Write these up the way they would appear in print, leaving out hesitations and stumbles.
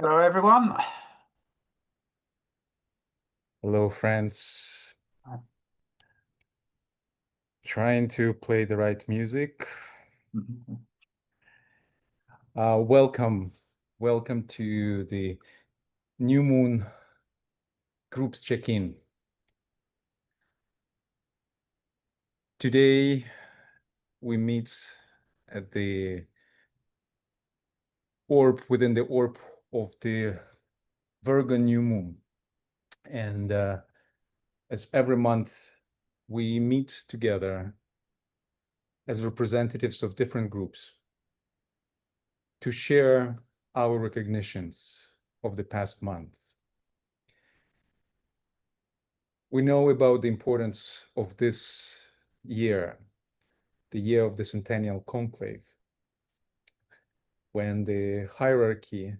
Hello, everyone. Hello, friends. Trying to play the right music. Welcome. Welcome to the New Moon Groups Check-in. Today, we meet at the orb, within the orb of the Virgo new moon. And as every month, we meet together as representatives of different groups to share our recognitions of the past month. We know about the importance of this year, the year of the Centennial Conclave, when the hierarchy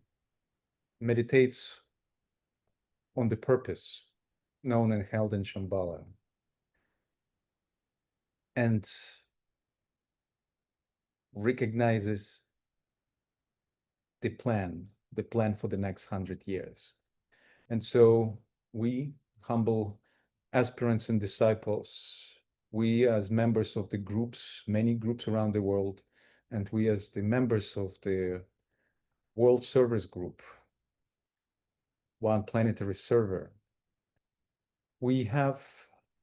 meditates on the purpose known and held in Shambhala, and recognizes the plan for the next 100 years. And so we, humble aspirants and disciples, we as members of the groups, many groups around the world, and we as the members of the World Servers Group, One Planetary Server, we have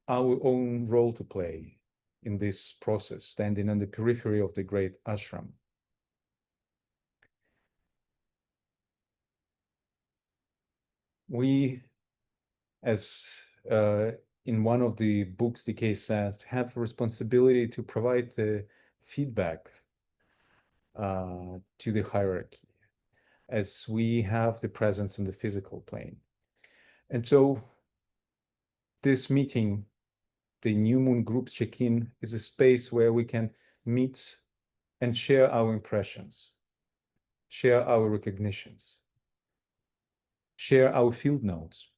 our own role to play in this process, standing on the periphery of the great ashram. We, as in one of the books DK said, have a responsibility to provide the feedback to the hierarchy, as we have the presence in the physical plane. And so this meeting, the New Moon Groups Check-in, is a space where we can meet and share our impressions, share our recognitions, share our field notes.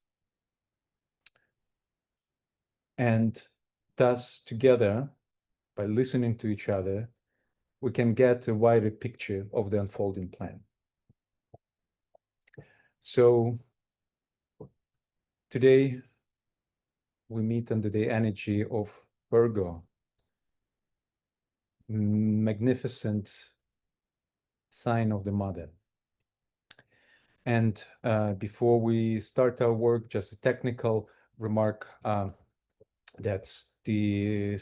And thus, together, by listening to each other, we can get a wider picture of the unfolding plan. So today, we meet under the energy of Virgo, magnificent sign of the mother. And before we start our work, just a technical remark, that's the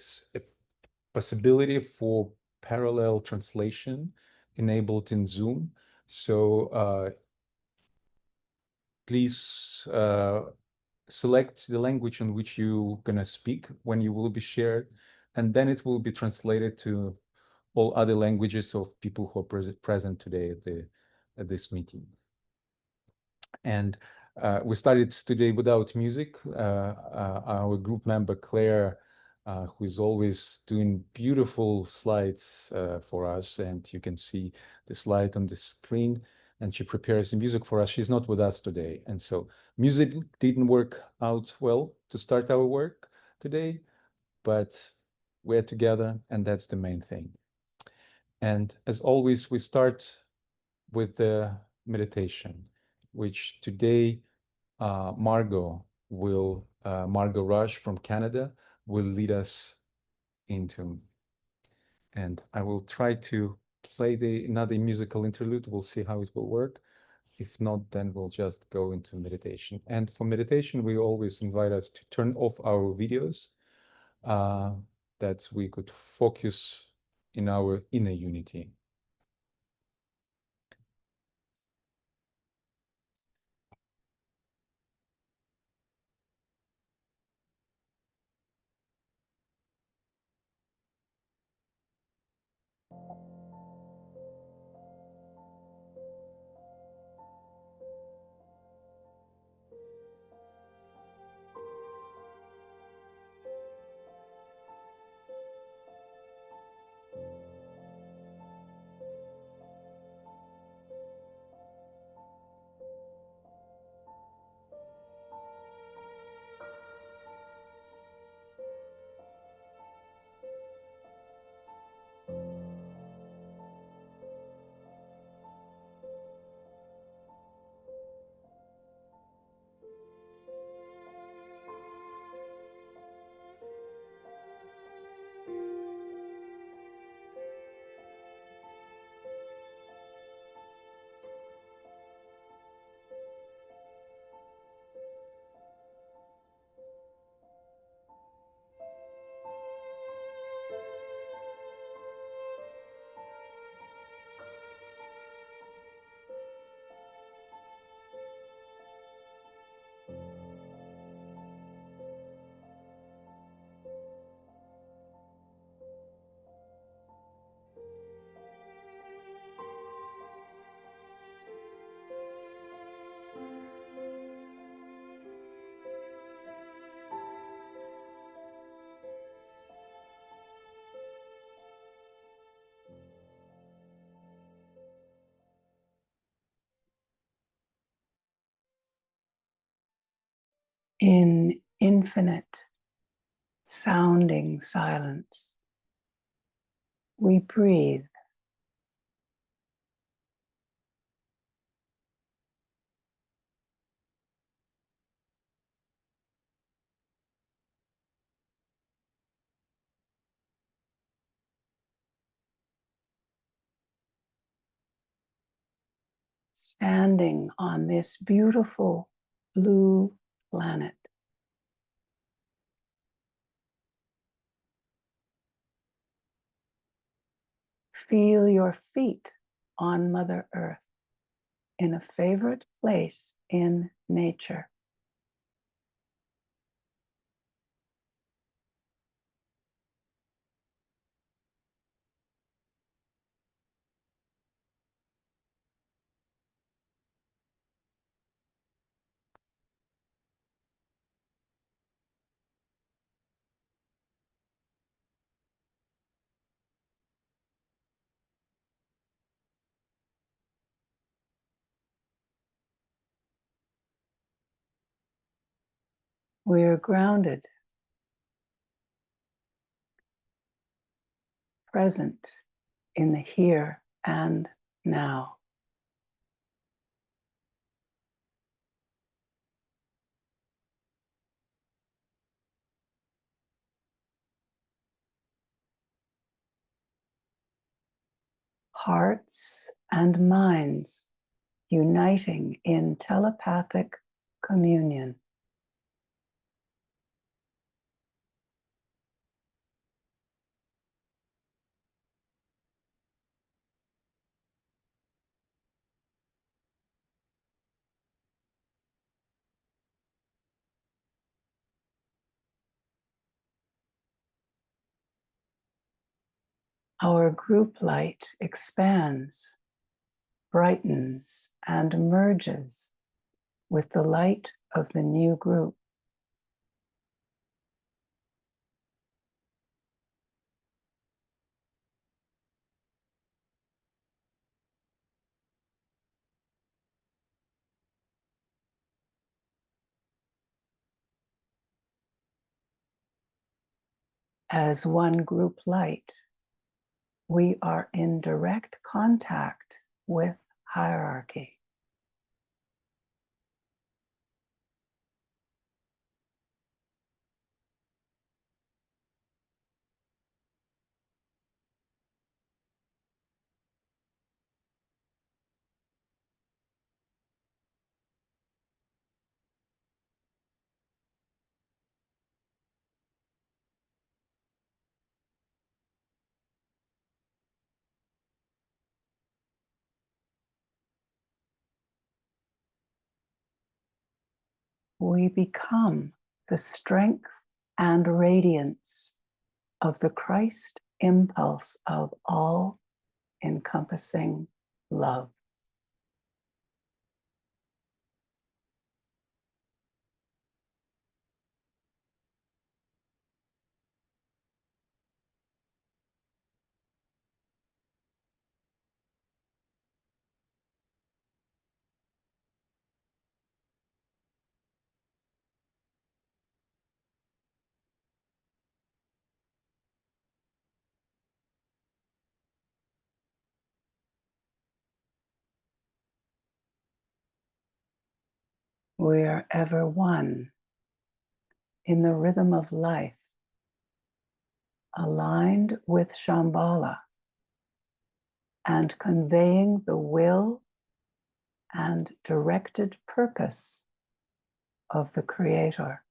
possibility for parallel translation enabled in Zoom. So please select the language in which you're gonna speak when you will be shared, and then it will be translated to all other languages of people who are present today at this meeting. And we started today without music. Our group member Claire, who is always doing beautiful slides for us, and you can see the slide on the screen, and she prepares the music for us. She's not with us today, and so music didn't work out well to start our work today, but we're together, and that's the main thing. And as always, we start with the meditation, which today Margot Rush from Canada will lead us into. And I will try to play another musical interlude. We'll see how it will work. If not, then we'll just go into meditation. And for meditation, we always invite us to turn off our videos, that we could focus in our inner unity. In infinite sounding silence, we breathe. Standing on this beautiful blue planet. Feel your feet on Mother Earth in a favorite place in nature. We are grounded, present in the here and now. Hearts and minds uniting in telepathic communion. Our group light expands, brightens, and merges with the light of the new group. As one group light, we are in direct contact with hierarchy. We become the strength and radiance of the Christ impulse of all encompassing love. We are ever one in the rhythm of life, aligned with Shambhala and conveying the will and directed purpose of the Creator.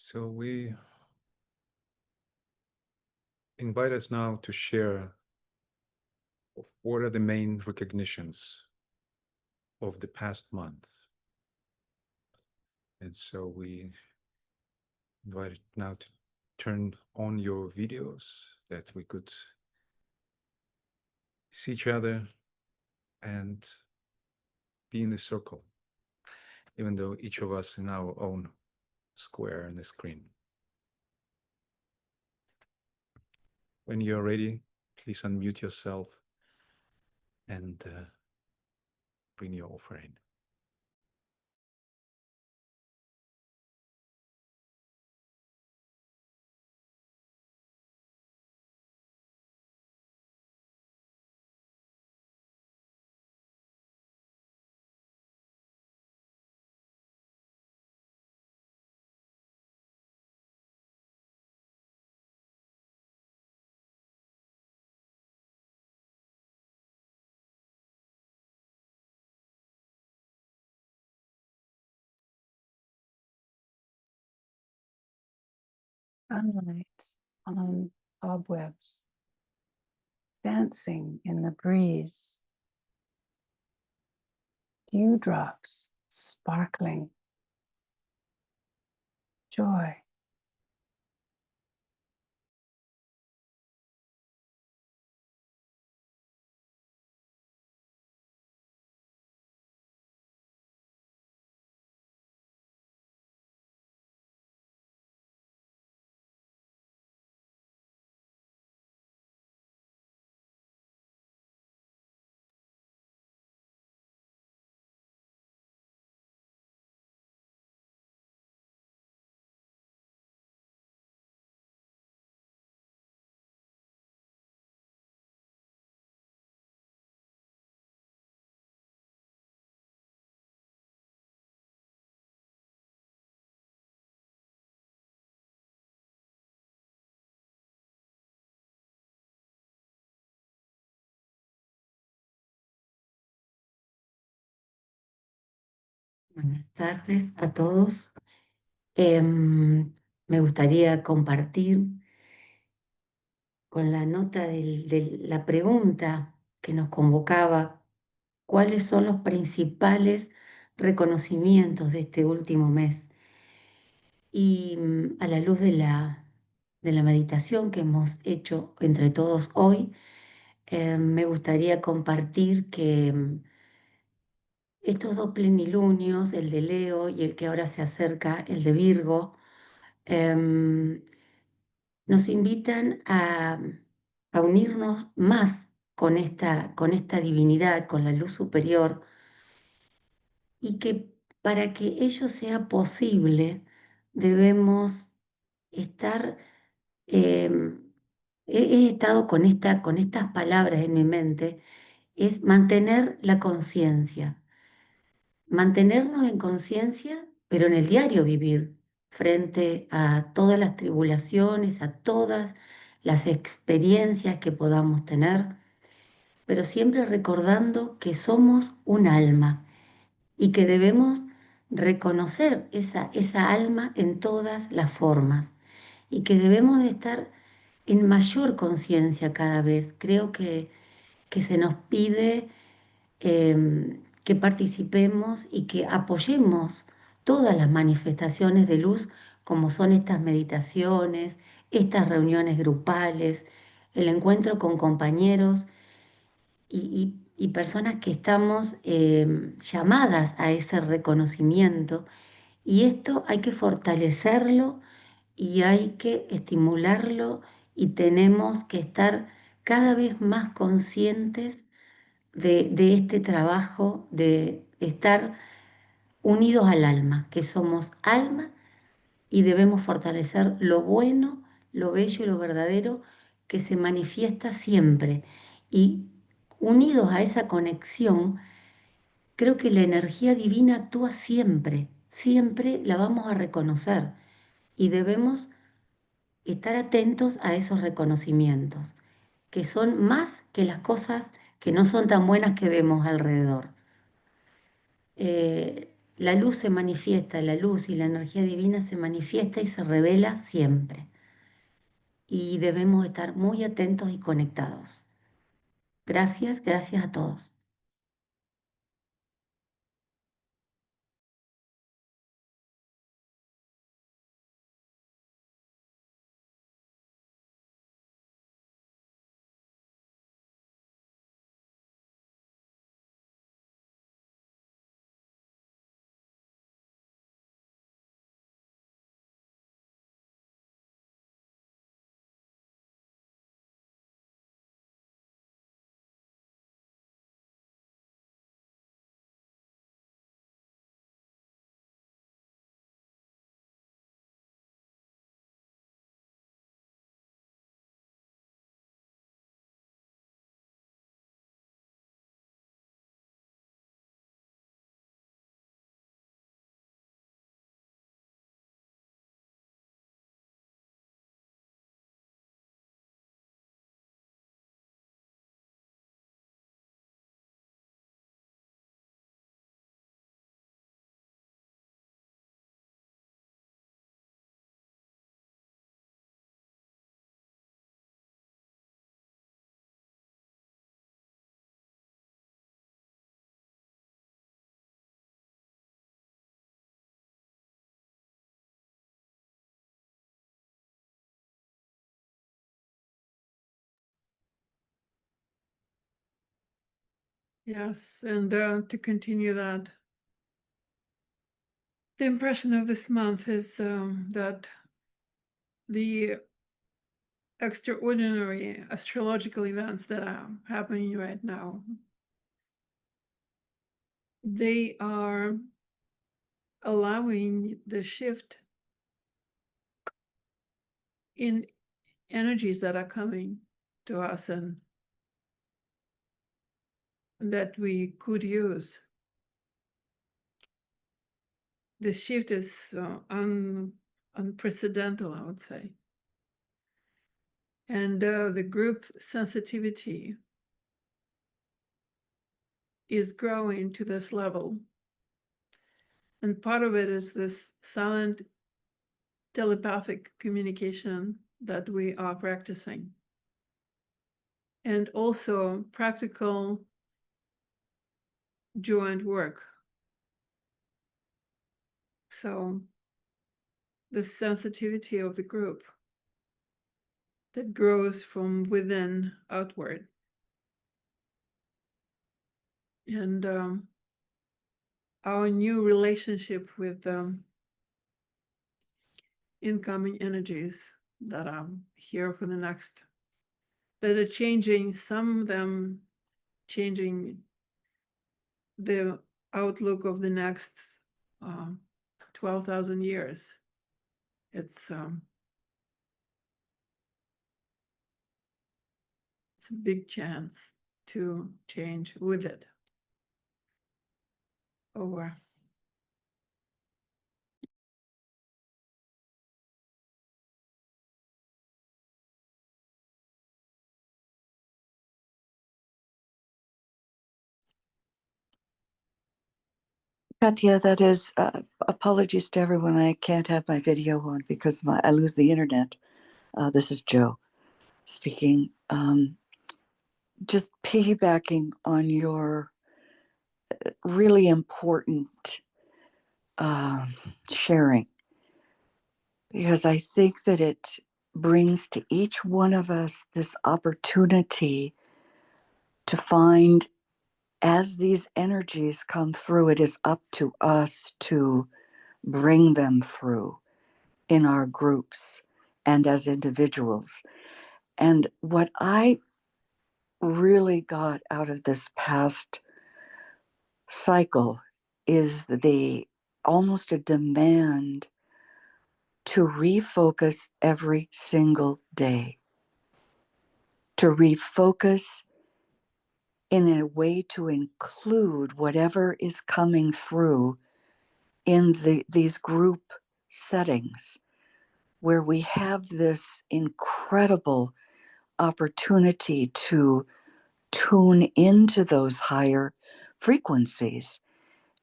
So we invite us now to share of what are the main recognitions of the past month. And so we invite it now to turn on your videos that we could see each other and be in the circle, even though each of us in our own square on the screen. When you're ready, please unmute yourself and bring your offering. Sunlight on cobwebs, dancing in the breeze, dewdrops sparkling, joy. Buenas tardes a todos. Me gustaría compartir con la nota de la pregunta que nos convocaba, ¿cuáles son los principales reconocimientos de este último mes? Y a la luz de la meditación que hemos hecho entre todos hoy, me gustaría compartir que estos dos plenilunios, el de Leo y el que ahora se acerca, el de Virgo, em, nos invitan a unirnos más con esta divinidad, con la luz superior, y que para que ello sea posible debemos estar, he estado con estas palabras en mi mente, es mantener la conciencia. Mantenernos en conciencia, pero en el diario vivir, frente a todas las tribulaciones, a todas las experiencias que podamos tener, pero siempre recordando que somos un alma y que debemos reconocer esa alma en todas las formas y que debemos de estar en mayor conciencia cada vez. Creo que se nos pide que participemos y que apoyemos todas las manifestaciones de luz, como son estas meditaciones, estas reuniones grupales, el encuentro con compañeros y personas que estamos llamadas a ese reconocimiento. Y esto hay que fortalecerlo y hay que estimularlo y tenemos que estar cada vez más conscientes de este trabajo de estar unidos al alma, que somos alma y debemos fortalecer lo bueno, lo bello y lo verdadero que se manifiesta siempre. Y unidos a esa conexión, creo que la energía divina actúa siempre, siempre la vamos a reconocer y debemos estar atentos a esos reconocimientos, que son más que las cosas que no son tan buenas que vemos alrededor. la luz se manifiesta, la luz y la energía divina se manifiesta y se revela siempre. Y debemos estar muy atentos y conectados. Gracias, gracias a todos. Yes, and to continue that, the impression of this month is that the extraordinary astrological events that are happening right now, they are allowing the shift in energies that are coming to us and that we could use. The shift is unprecedented, I would say. And the group sensitivity is growing to this level. And part of it is this silent telepathic communication that we are practicing. And also practical joint work. So the sensitivity of the group that grows from within outward. And our new relationship with incoming energies that are here for the next, that are changing, some of them changing the outlook of the next 12,000 years. It's a big chance to change with it. Over. Katya, that is, apologies to everyone. I can't have my video on because I lose the internet. This is Joe speaking. Just piggybacking on your really important sharing, because I think that it brings to each one of us this opportunity to find, as these energies come through, it is up to us to bring them through in our groups and as individuals. And what I really got out of this past cycle is the almost a demand to refocus every single day, to refocus in a way to include whatever is coming through in these group settings where we have this incredible opportunity to tune into those higher frequencies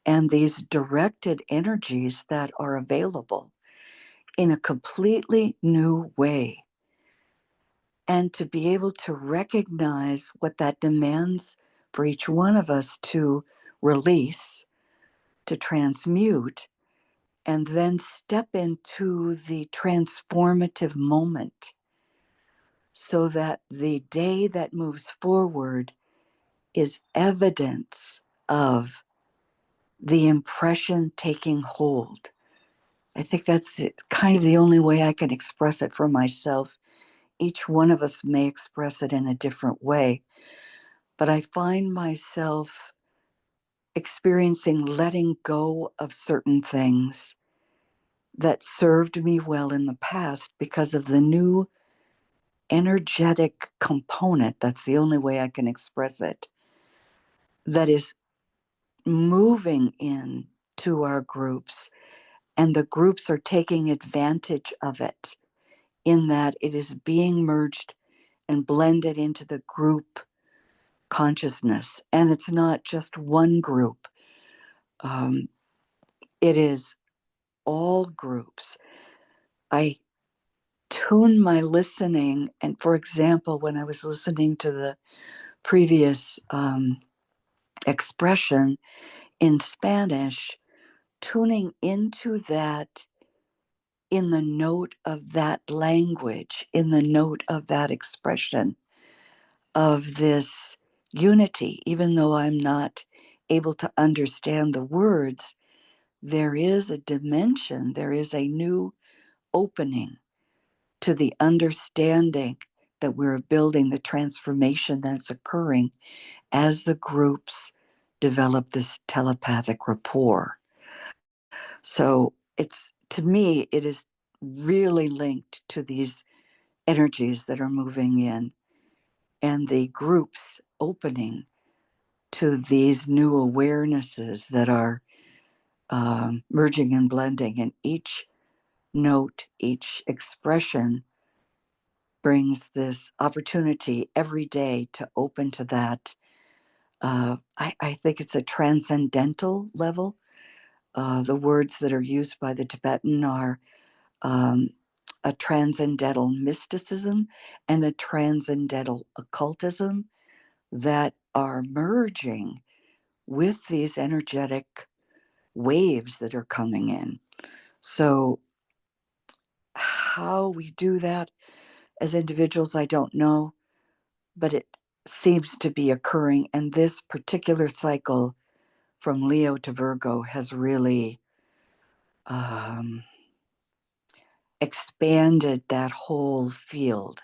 and these directed energies that are available in a completely new way. And to be able to recognize what that demands for each one of us to release, to transmute, and then step into the transformative moment so that the day that moves forward is evidence of the impression taking hold. I think that's kind of the only way I can express it for myself. Each one of us may express it in a different way, but I find myself experiencing letting go of certain things that served me well in the past because of the new energetic component, that's the only way I can express it, that is moving in to our groups, and the groups are taking advantage of it in that it is being merged and blended into the group consciousness. And it's not just one group, it is all groups. I tune my listening, and for example, when I was listening to the previous expression in Spanish, tuning into that in the note of that language, in the note of that expression, of this unity, even though I'm not able to understand the words, there is a dimension, there is a new opening to the understanding that we're building, the transformation that's occurring as the groups develop this telepathic rapport. So it's, to me, it is really linked to these energies that are moving in and the groups opening to these new awarenesses that are merging and blending. And each note, each expression brings this opportunity every day to open to that. I think it's a transcendental level. The words that are used by the Tibetan are a transcendental mysticism and a transcendental occultism that are merging with these energetic waves that are coming in. So, how we do that as individuals, I don't know, but it seems to be occurring. And this particular cycle from Leo to Virgo has really expanded that whole field.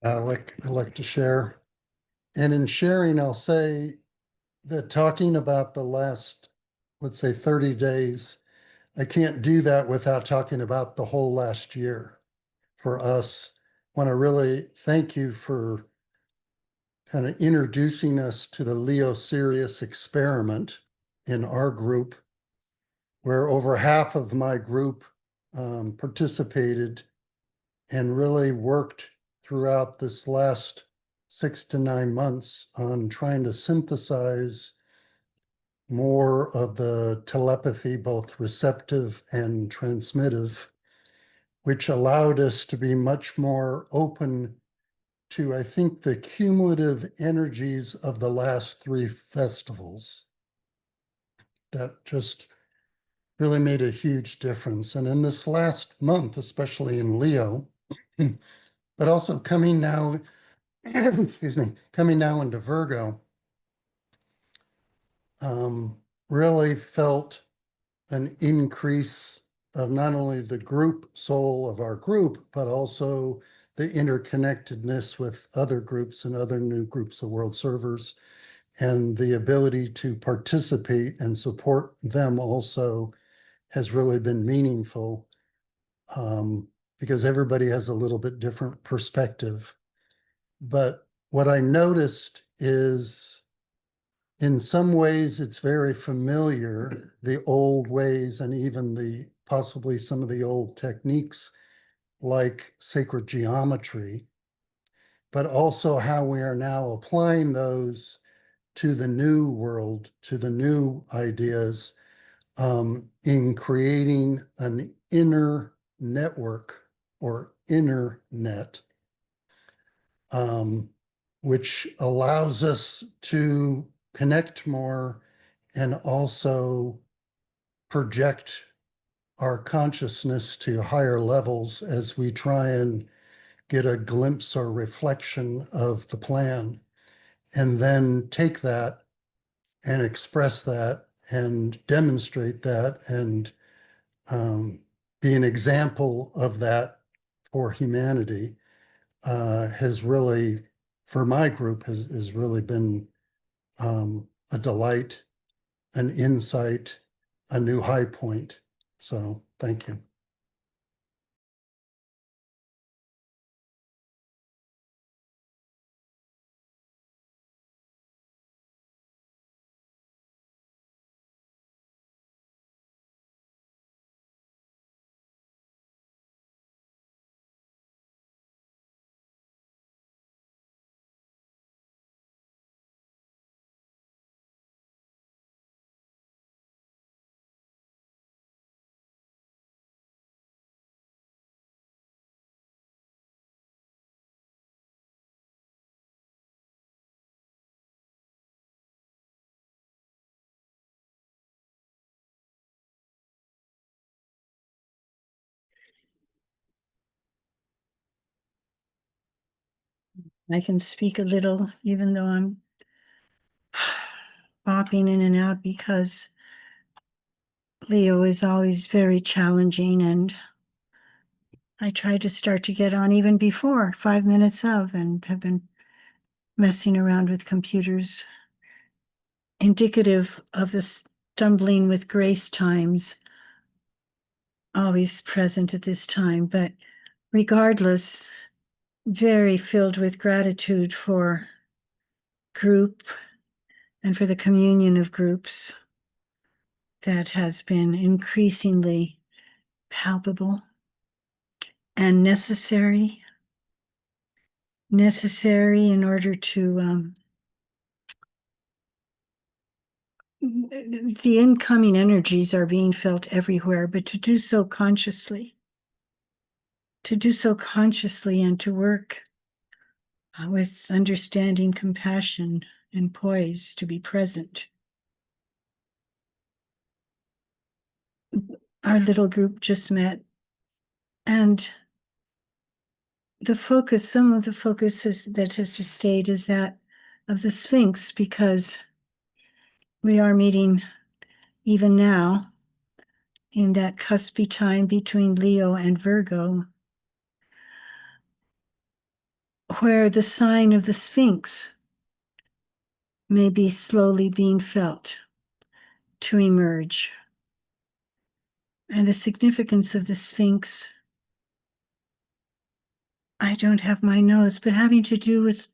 I like to share. And in sharing, I'll say that talking about the last, let's say 30 days, I can't do that without talking about the whole last year for us. I want to really thank you for kind of introducing us to the Leo Sirius experiment in our group, where over half of my group participated and really worked throughout this last 6 to 9 months on trying to synthesize more of the telepathy, both receptive and transmittive, which allowed us to be much more open to, I think, the cumulative energies of the last 3 festivals. That just really made a huge difference. And in this last month, especially in Leo, but also coming now, excuse me, coming now into Virgo, really felt an increase of not only the group soul of our group, but also the interconnectedness with other groups and other new groups of world servers, and the ability to participate and support them also has really been meaningful, because everybody has a little bit different perspective. But what I noticed is in some ways it's very familiar, the old ways and even the possibly some of the old techniques like sacred geometry, but also how we are now applying those to the new world, to the new ideas, in creating an inner network or inner net, which allows us to connect more and also project our consciousness to higher levels as we try and get a glimpse or reflection of the plan, and then take that and express that and demonstrate that and be an example of that for humanity, has really, for my group, has really been a delight, an insight, a new high point. So thank you. I can speak a little, even though I'm bopping in and out, because Leo is always very challenging, and I try to start to get on even before 5 minutes of, and have been messing around with computers, indicative of the stumbling with grace times, always present at this time. But regardless, very filled with gratitude for group and for the communion of groups that has been increasingly palpable and necessary in order to the incoming energies are being felt everywhere, but to do so consciously, and to work with understanding, compassion, and poise, to be present. Our little group just met, and the focus, some of the focus that has stayed is that of the Sphinx, because we are meeting even now in that cuspy time between Leo and Virgo, where the sign of the Sphinx may be slowly being felt to emerge. And the significance of the Sphinx, I don't have my notes, but having to do with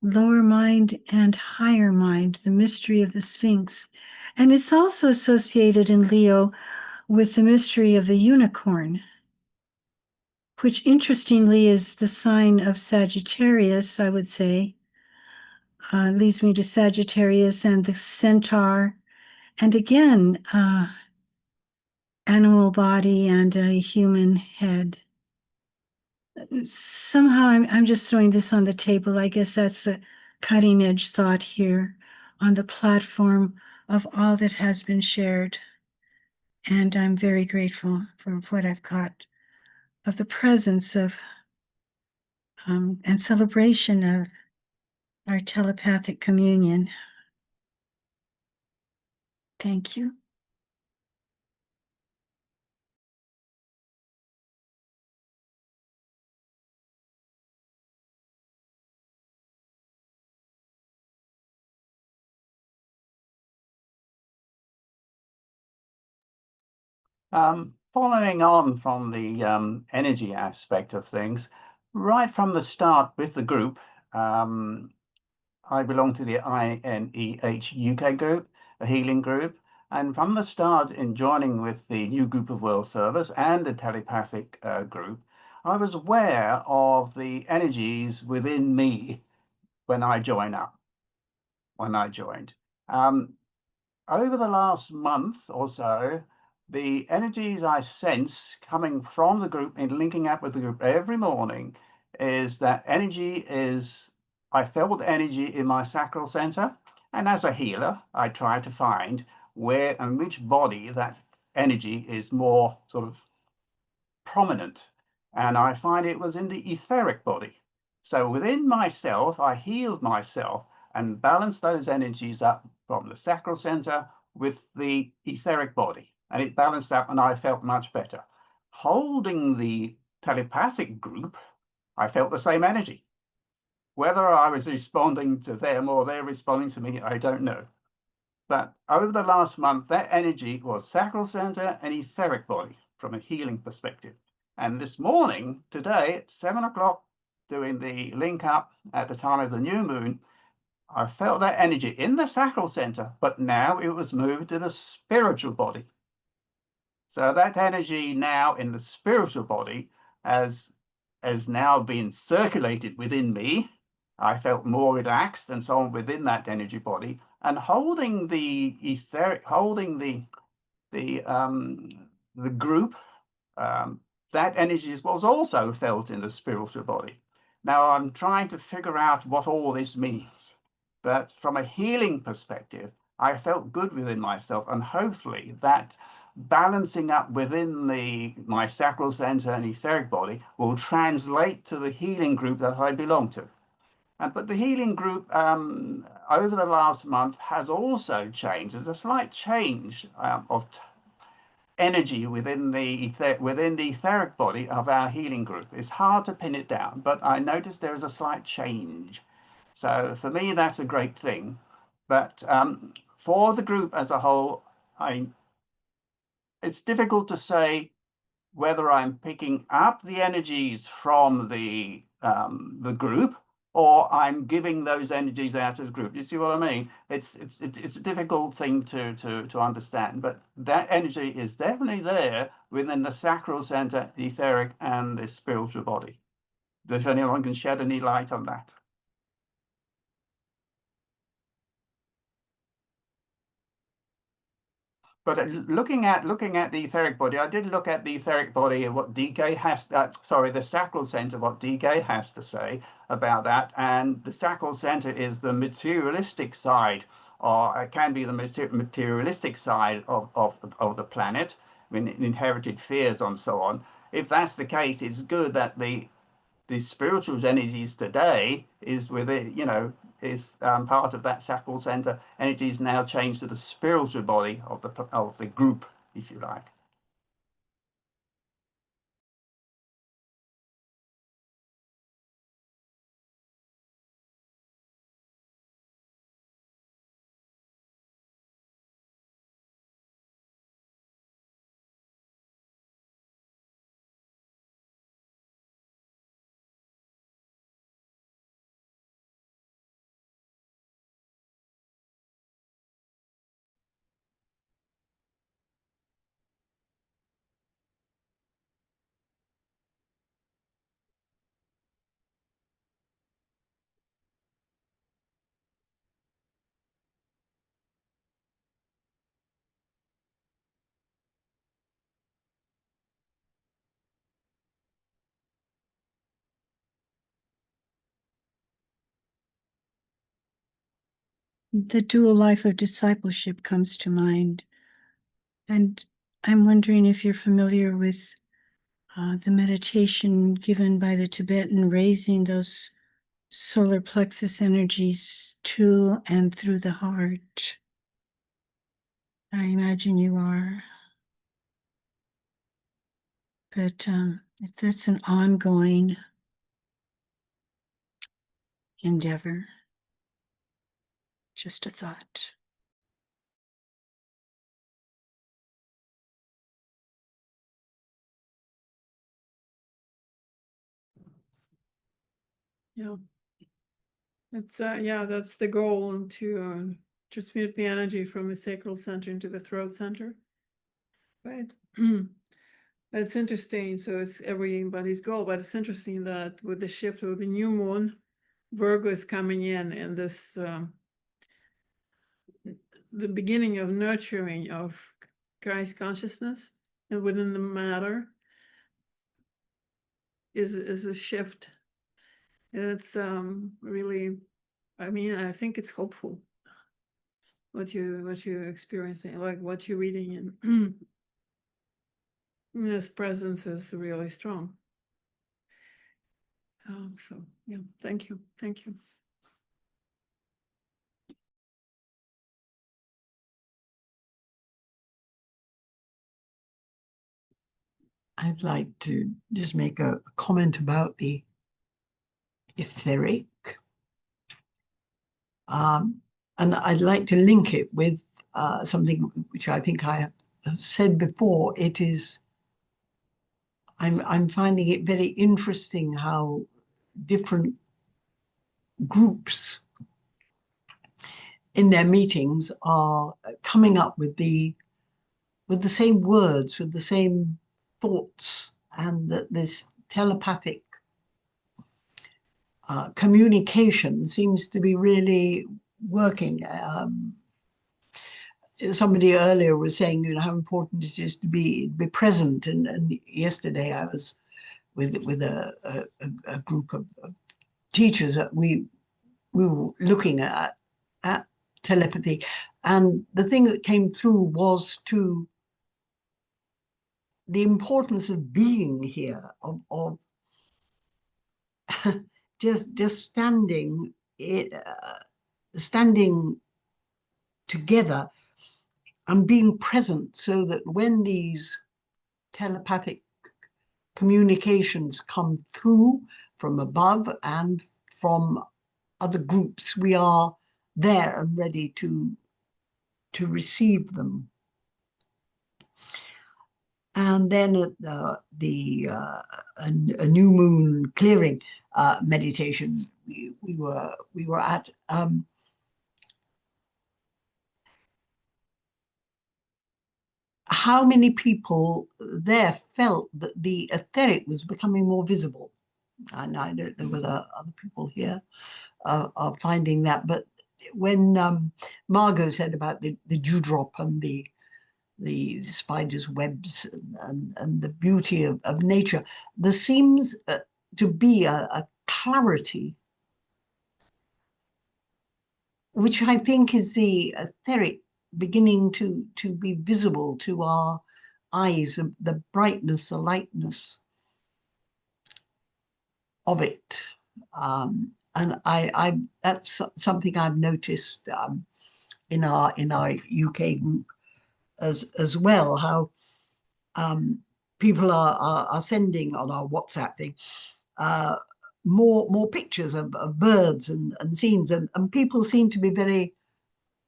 lower mind and higher mind, the mystery of the Sphinx. And it's also associated in Leo with the mystery of the unicorn, which interestingly is the sign of Sagittarius, I would say. Leads me to Sagittarius and the centaur. And again, animal body and a human head. Somehow I'm just throwing this on the table. I guess that's the cutting edge thought here on the platform of all that has been shared. And I'm very grateful for what I've got of the presence of and celebration of our telepathic communion. Thank you. Following on from the energy aspect of things, right from the start with the group, I belong to the INEH UK group, a healing group. And from the start, in joining with the new group of world service and the telepathic group, I was aware of the energies within me when I joined. Over the last month or so, the energies I sense coming from the group and linking up with the group every morning is that I felt energy in my sacral center. And as a healer, I try to find where and which body that energy is more sort of prominent. And I find it was in the etheric body. So within myself, I healed myself and balanced those energies up from the sacral center with the etheric body. And it balanced up and I felt much better. Holding the telepathic group, I felt the same energy. Whether I was responding to them or they're responding to me, I don't know. But over the last month, that energy was sacral center and etheric body from a healing perspective. And this morning, today at 7 o'clock, doing the link up at the time of the new moon, I felt that energy in the sacral center, but now it was moved to the spiritual body. So that energy now in the spiritual body has now been circulated within me. I felt more relaxed and so on within that energy body, and holding the etheric, holding the group, that energy was also felt in the spiritual body. Now I'm trying to figure out what all this means, but from a healing perspective, I felt good within myself, and hopefully that balancing up within my sacral center and etheric body will translate to the healing group that I belong to. But the healing group over the last month has also changed. There's a slight change of energy within the etheric body of our healing group. It's hard to pin it down, but I noticed there is a slight change. So for me, that's a great thing. But for the group as a whole, it's difficult to say whether I'm picking up the energies from the group or I'm giving those energies out to the group. You see what I mean? It's a difficult thing to understand, but that energy is definitely there within the sacral center, the etheric, and the spiritual body. If anyone can shed any light on that. But looking at the etheric body, I did look at the etheric body and what DK has, the sacral center, what DK has to say about that. And the sacral center is the materialistic side, or it can be the materialistic side of the planet, inherited fears and so on. If that's the case, it's good that the spiritual energies today is within, is part of that sacral center. Energies now changed to the spiritual body of the group, if you like. The dual life of discipleship comes to mind. And I'm wondering if you're familiar with the meditation given by the Tibetan, raising those solar plexus energies to and through the heart. I imagine you are. But that's an ongoing endeavor. Just a thought. Yeah. It's yeah, that's the goal, to transmute the energy from the sacral center into the throat center, right? It's interesting. So it's everybody's goal, but it's interesting that with the shift of the new moon, Virgo is coming in this the beginning of nurturing of Christ consciousness, and within the matter is a shift. And it's really, I mean, I think it's hopeful what you're experiencing, like what you're reading, and this presence is really strong. So yeah, thank you. I'd like to just make a comment about the etheric. And I'd like to link it with something which I think I have said before. It is, I'm finding it very interesting how different groups in their meetings are coming up with the same words, with the same thoughts, and that this telepathic communication seems to be really working. Somebody earlier was saying, you know, how important it is to be present. And yesterday I was with a group of teachers that we were looking at telepathy, and the thing that came through was to the importance of being here, of just standing standing together and being present, so that when these telepathic communications come through from above and from other groups, we are there and ready to receive them. And then at a new moon clearing meditation we were at, how many people there felt that the etheric was becoming more visible? And I don't know whether other people here are finding that, but when Margot said about the dewdrop and the spider's webs and the beauty of nature, there seems to be a clarity, which I think is the etheric beginning to be visible to our eyes, the brightness, the lightness of it. And I that's something I've noticed in our UK group as well, how people are sending on our WhatsApp thing more pictures of birds and scenes, and people seem to be very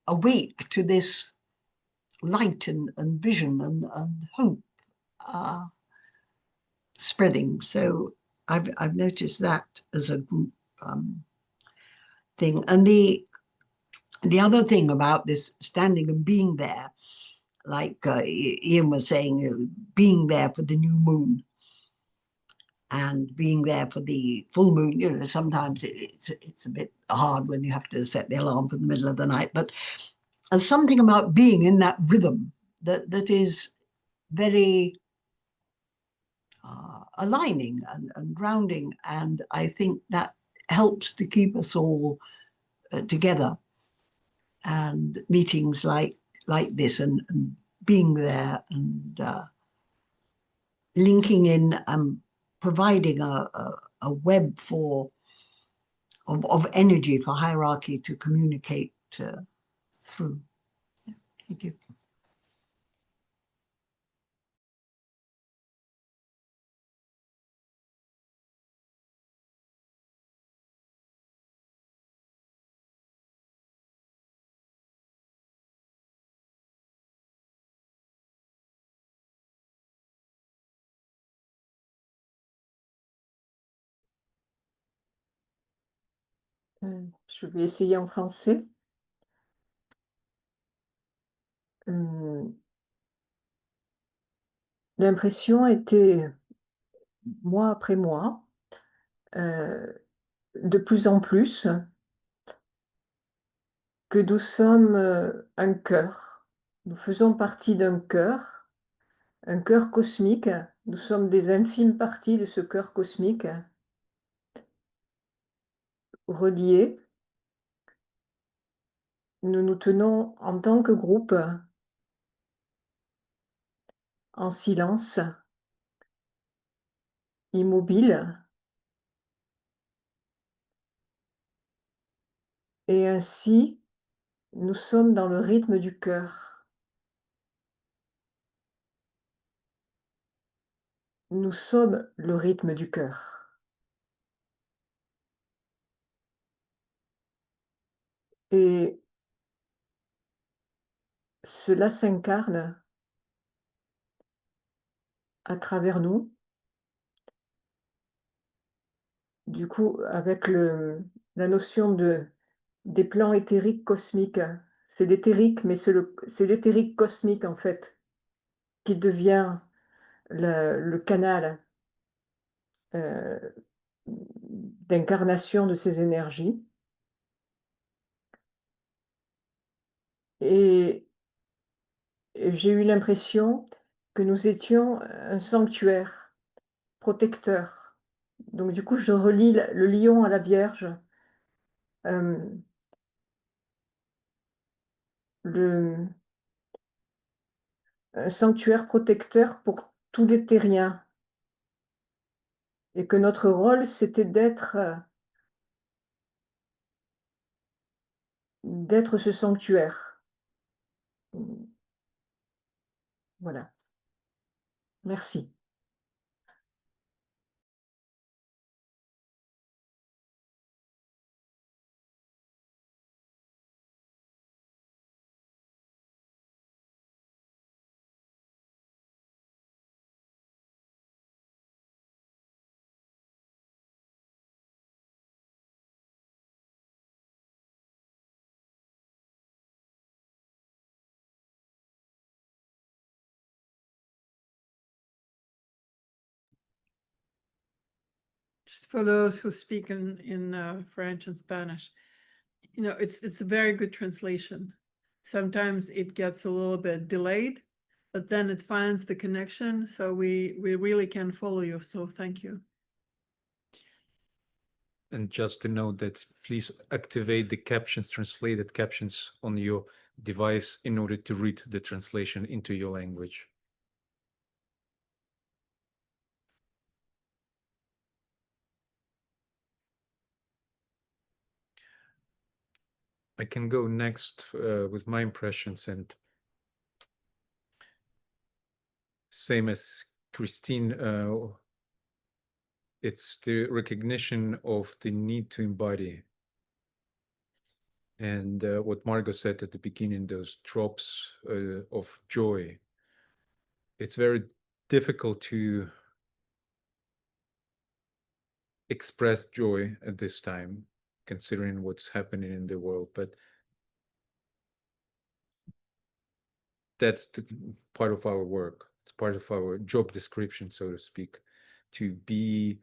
awake to this light and vision and hope spreading. So I've noticed that as a group thing. And the other thing about this standing and being there, like Ian was saying, you know, being there for the new moon and being there for the full moon, you know, sometimes it's a bit hard when you have to set the alarm for the middle of the night, but there's something about being in that rhythm that is very aligning and grounding, and I think that helps to keep us all together. And meetings like this and being there and linking in and providing a web of energy for hierarchy to communicate through. Yeah, thank you. Je vais essayer en français. L'impression était, mois après mois, de plus en plus, que nous sommes un cœur. Nous faisons partie d'un cœur, un cœur cosmique. Nous sommes des infimes parties de ce cœur cosmique, reliés. Nous nous tenons en tant que groupe, en silence, immobile, et ainsi nous sommes dans le rythme du cœur. Nous sommes le rythme du cœur. Et cela s'incarne à travers nous. Du coup, avec la notion des plans éthériques cosmiques, c'est l'éthérique, mais c'est l'éthérique cosmique en fait, qui devient le canal d'incarnation de ces énergies. Et j'ai eu l'impression que nous étions un sanctuaire protecteur. Donc du coup, je relie le lion à la Vierge. Un sanctuaire protecteur pour tous les terriens. Et que notre rôle, c'était d'être ce sanctuaire. Voilà. Merci. Just for those who speak in French and Spanish, you know, it's a very good translation. Sometimes it gets a little bit delayed, but then it finds the connection, so we really can follow you. So thank you. And just to note that please activate the captions, translated captions on your device in order to read the translation into your language. I can go next with my impressions, and same as Christine, it's the recognition of the need to embody. And what Margot said at the beginning, those drops of joy. It's very difficult to express joy at this time, considering what's happening in the world, but that's part of our work. It's part of our job description, so to speak, to be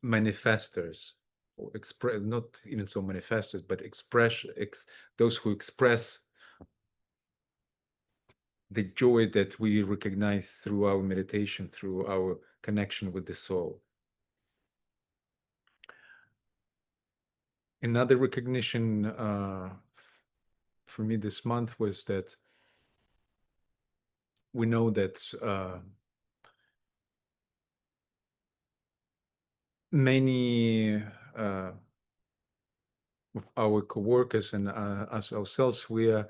manifestors, or express, not even so manifestors, but those who express the joy that we recognize through our meditation, through our connection with the soul. Another recognition for me this month was that we know that many of our coworkers and us ourselves, we are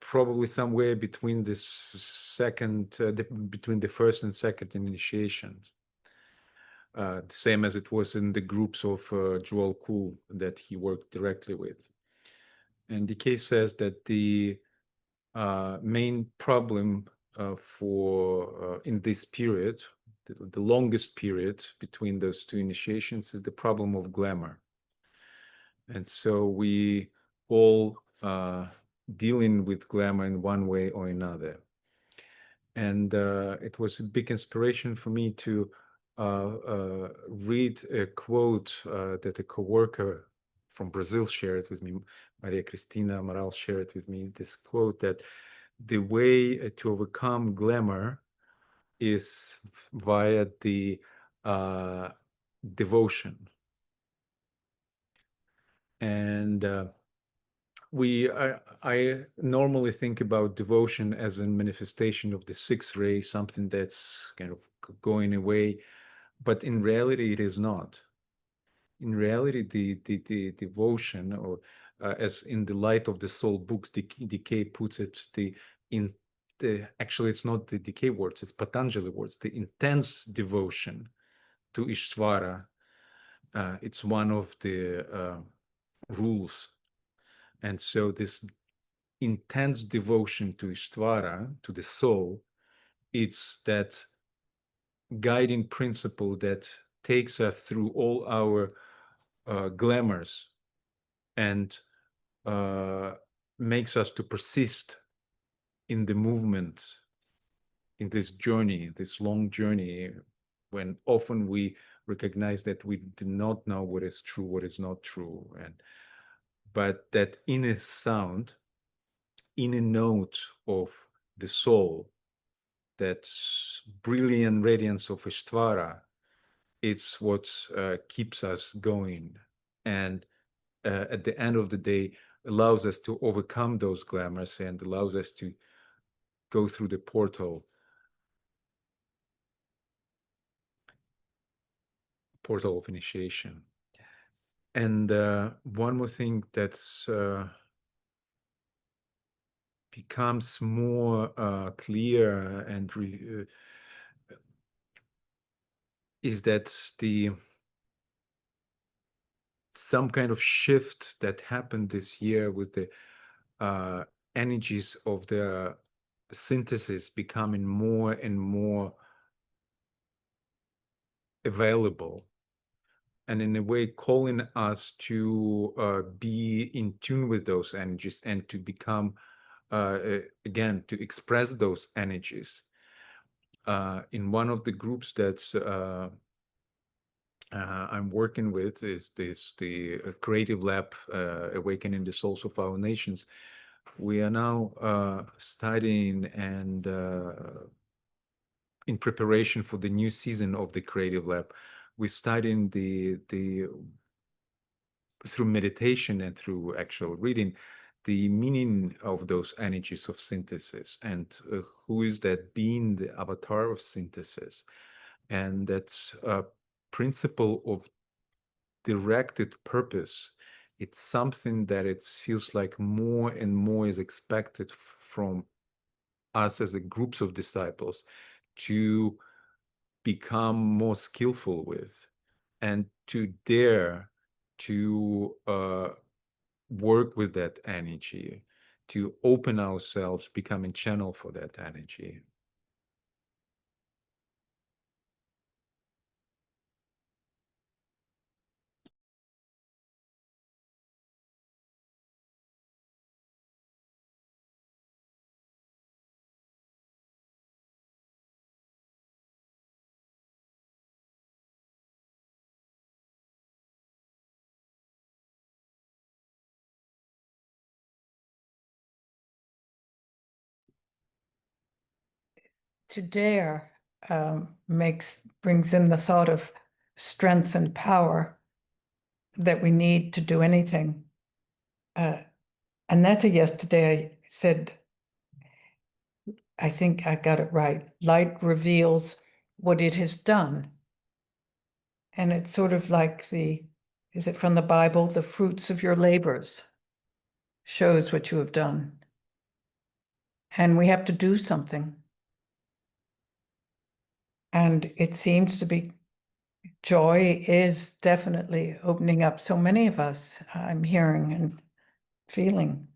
probably somewhere between this between the first and second initiation. The same as it was in the groups of Joel Kuhl that he worked directly with. And the case says that the main problem for in this period, the longest period between those two initiations, is the problem of glamour. And so we all dealing with glamour in one way or another. And it was a big inspiration for me to read a quote that a coworker from Brazil shared with me. Maria Cristina Amaral shared with me this quote that the way to overcome glamour is via the devotion. And I normally think about devotion as a manifestation of the sixth ray, something that's kind of going away, but in reality, it is not. In reality, the devotion, or as in the Light of the Soul book, Decay puts it, actually, it's not the Decay words, it's Patanjali words, the intense devotion to Ishvara. It's one of the rules. And so this intense devotion to Ishvara, to the soul, it's that guiding principle that takes us through all our glamours and makes us to persist in the movement, in this journey, this long journey, when often we recognize that we do not know what is true, what is not true, but that inner sound, inner note of the soul, that brilliant radiance of Ishtvara, it's what keeps us going, and at the end of the day allows us to overcome those glamours and allows us to go through the portal of initiation. And one more thing that's becomes more clear and is that some kind of shift that happened this year with the energies of the synthesis becoming more and more available, and in a way calling us to be in tune with those energies and to become again, to express those energies. In one of the groups that's I'm working with is the Creative Lab, Awakening the Souls of Our Nations. We are now studying and in preparation for the new season of the Creative Lab. We're studying through meditation and through actual reading, the meaning of those energies of synthesis, and who is that being, the avatar of synthesis. And that's a principle of directed purpose. It's something that it feels like more and more is expected from us as a groups of disciples to become more skillful with, and to dare to work with that energy, to open ourselves, becoming channel for that energy. To dare brings in the thought of strength and power that we need to do anything. Aneta yesterday said, I think I got it right, light reveals what it has done. And it's sort of like is it from the Bible? The fruits of your labors shows what you have done. And we have to do something. And it seems to be joy is definitely opening up so many of us, I'm hearing and feeling.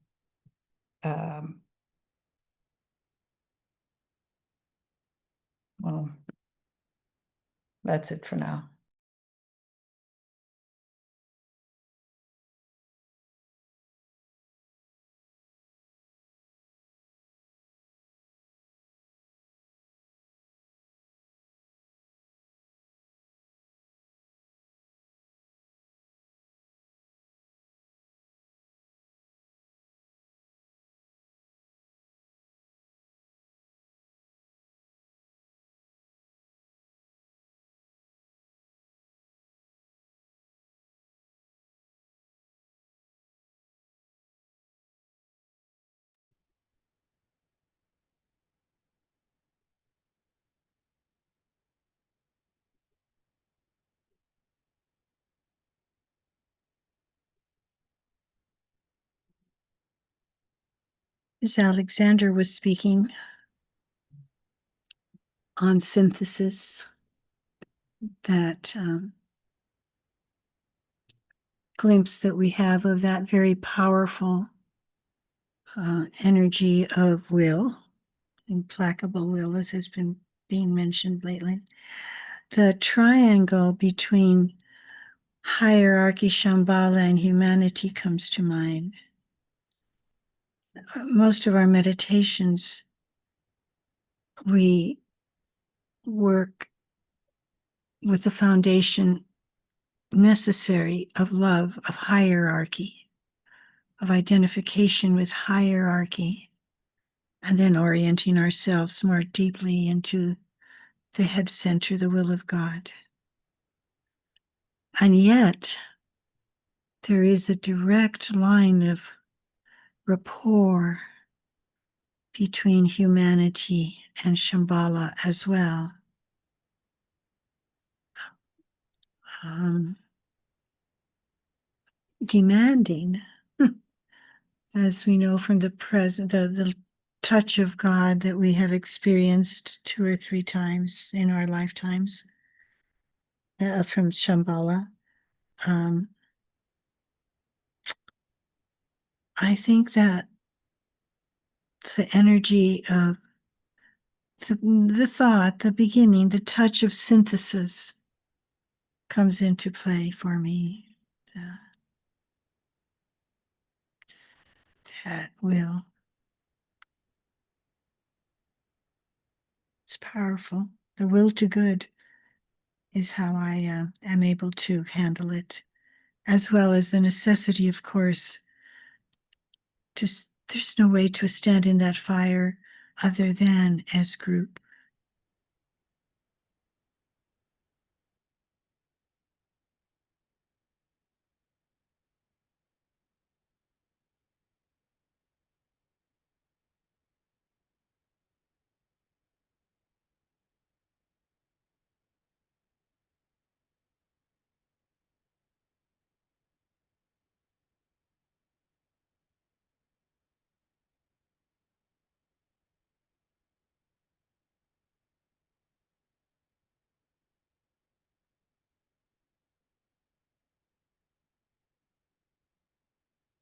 Well, that's it for now. as Alexander was speaking on synthesis, that glimpse that we have of that very powerful energy of will, implacable will, as has been being mentioned lately. The triangle between hierarchy, Shambhala, and humanity comes to mind. Most of our meditations, we work with the foundation necessary of love, of hierarchy, of identification with hierarchy, and then orienting ourselves more deeply into the head center, the will of God. And yet, there is a direct line of rapport between humanity and Shambhala as well. Demanding, as we know from the present, the touch of God that we have experienced 2 or 3 times in our lifetimes from Shambhala. I think that the energy of the thought, the beginning, the touch of synthesis comes into play for me. That will. It's powerful. The will to good is how I am able to handle it, as well as the necessity, of course. Just there's no way to stand in that fire other than as group.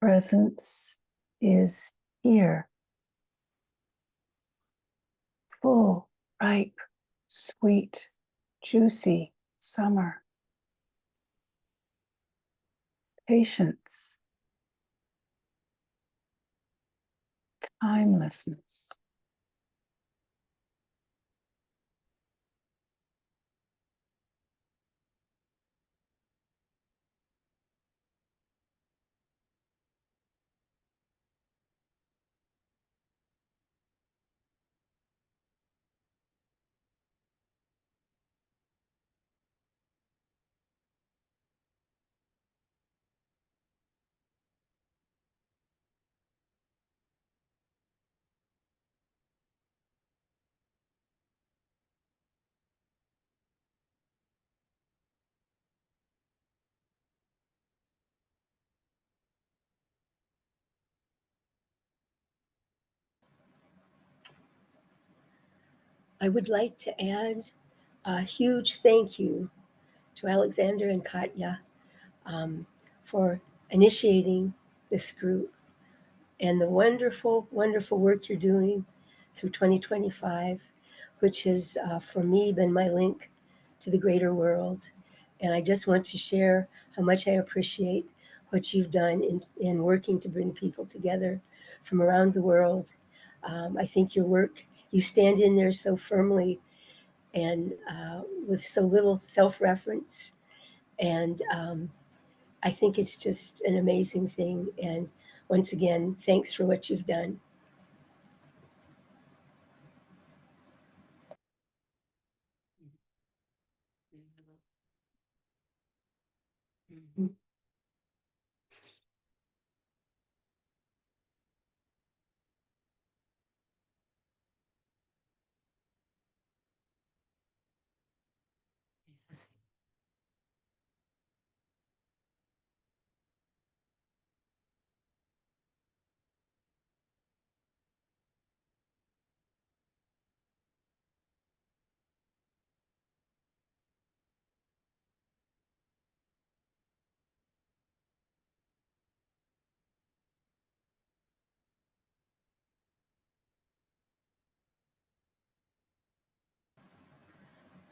Presence is here. Full, ripe, sweet, juicy summer. Patience, timelessness. I would like to add a huge thank you to Alexander and Katya for initiating this group and the wonderful, wonderful work you're doing through 2025, which has, for me, been my link to the greater world. And I just want to share how much I appreciate what you've done in working to bring people together from around the world. I think your work, you stand in there so firmly and with so little self-reference. And I think it's just an amazing thing. And once again, thanks for what you've done.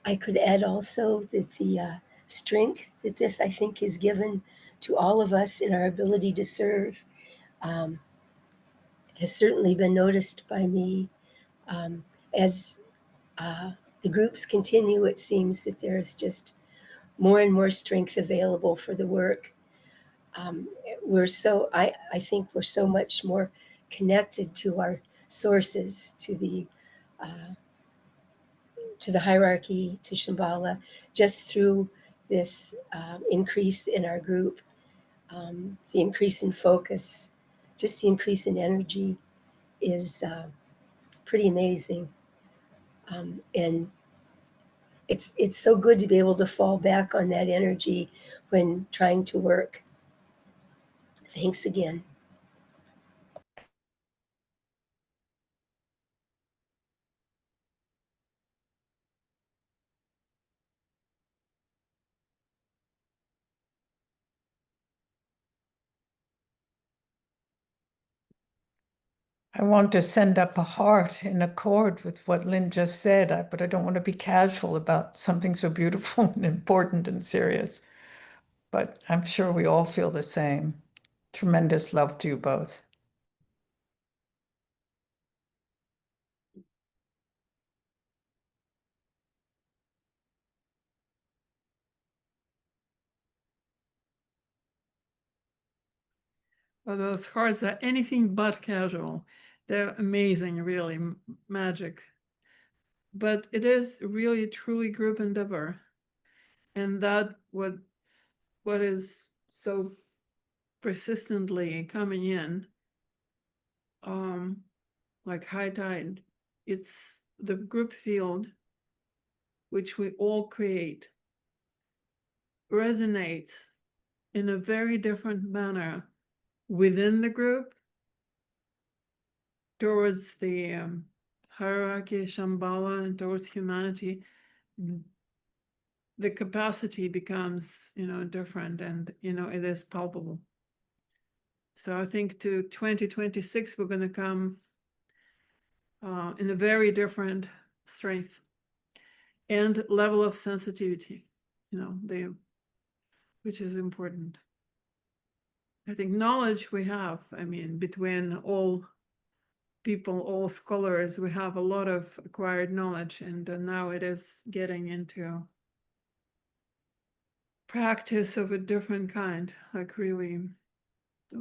I could add also that the strength that this, I think, is given to all of us in our ability to serve um, has certainly been noticed by me. As the groups continue, it seems that there's just more and more strength available for the work. I think we're so much more connected to our sources, uh, to the hierarchy, to Shambhala, just through this increase in our group, the increase in focus, just the increase in energy is pretty amazing. And it's so good to be able to fall back on that energy when trying to work. Thanks again. I want to send up a heart in accord with what Lynn just said, but I don't want to be casual about something so beautiful and important and serious. But I'm sure we all feel the same. Tremendous love to you both. Well, those cards are anything but casual. They're amazing, really magic. But it is really truly group endeavor, and that what is so persistently coming in, like high tide. It's the group field, which we all create, resonates in a very different manner within the group towards the hierarchy, Shambhala, and towards humanity. The capacity becomes, different, and, it is palpable. So I think to 2026, we're going to come in a very different strength and level of sensitivity, which is important. I think knowledge we have, between all people, all scholars, we have a lot of acquired knowledge, and now it is getting into practice of a different kind, like really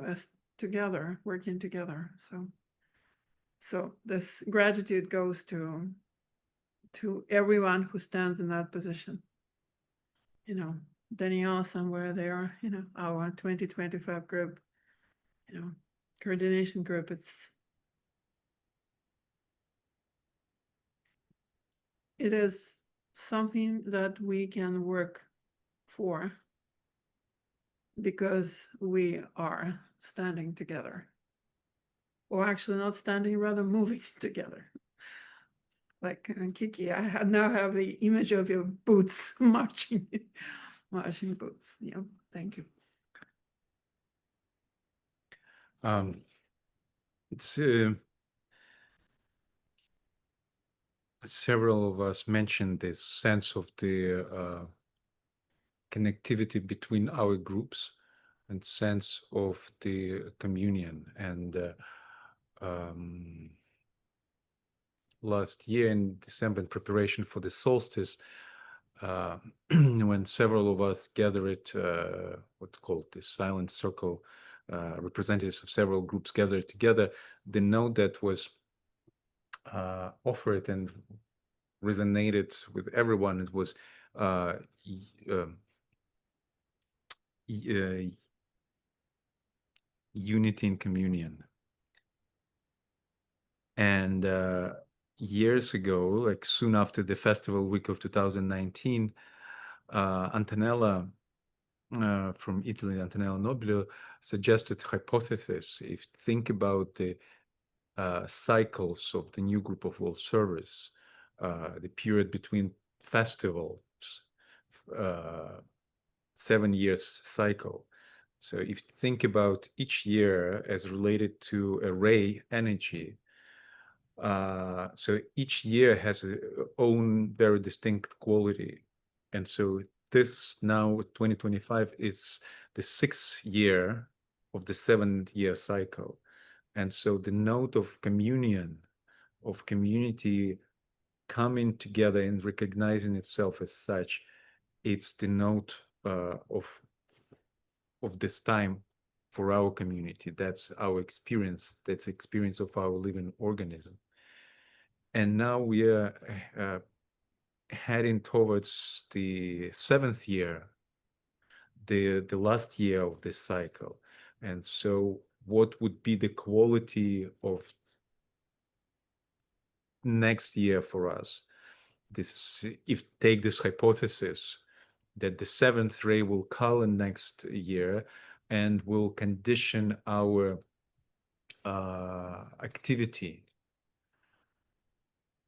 us together, working together. So this gratitude goes to everyone who stands in that position. Danielle somewhere there, our 2025 group, coordination group. It is something that we can work for because we are standing together, or actually not standing, rather moving together. Like Kiki, I now have the image of your boots marching boots. Yeah, thank you. It's several of us mentioned this sense of the connectivity between our groups and sense of the communion. And last year in December, in preparation for the solstice, when several of us gathered, what's called the silent circle, representatives of several groups gathered together, the note that was offered and resonated with everyone, it was unity and communion. And years ago, like soon after the festival week of 2019, Antonella from Italy, Antonella Nobile, suggested hypothesis. If think about the cycles of the new group of world service, the period between festivals, 7 years cycle. So if you think about each year as related to a ray energy, So each year has its own very distinct quality. And so this now, 2025, is the 6th year of the 7-year cycle. And so the note of communion, of community coming together and recognizing itself as such, it's the note of this time for our community. That's our experience. That's the experience of our living organism. And now we are heading towards the 7th year, the last year of this cycle. And so what would be the quality of next year for us? This is, if take this hypothesis that the 7th ray will color next year and will condition our activity.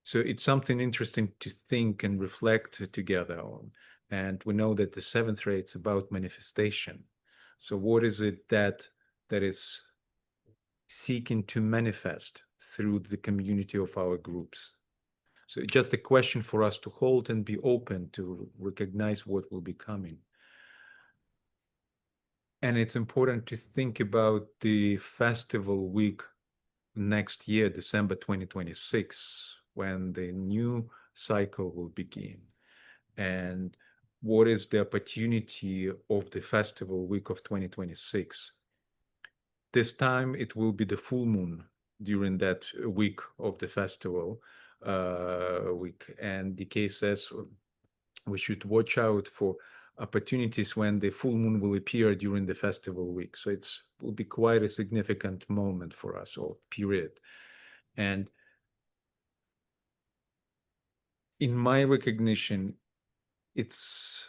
So it's something interesting to think and reflect together on. And we know that the 7th ray is about manifestation. So what is it that is seeking to manifest through the community of our groups? So it's just a question for us to hold and be open to recognize what will be coming. And it's important to think about the festival week next year, December 2026, when the new cycle will begin. And what is the opportunity of the festival week of 2026? This time it will be the full moon during that week of the festival week. And DK says we should watch out for opportunities when the full moon will appear during the festival week. So it will be quite a significant moment for us, or period. And in my recognition, it's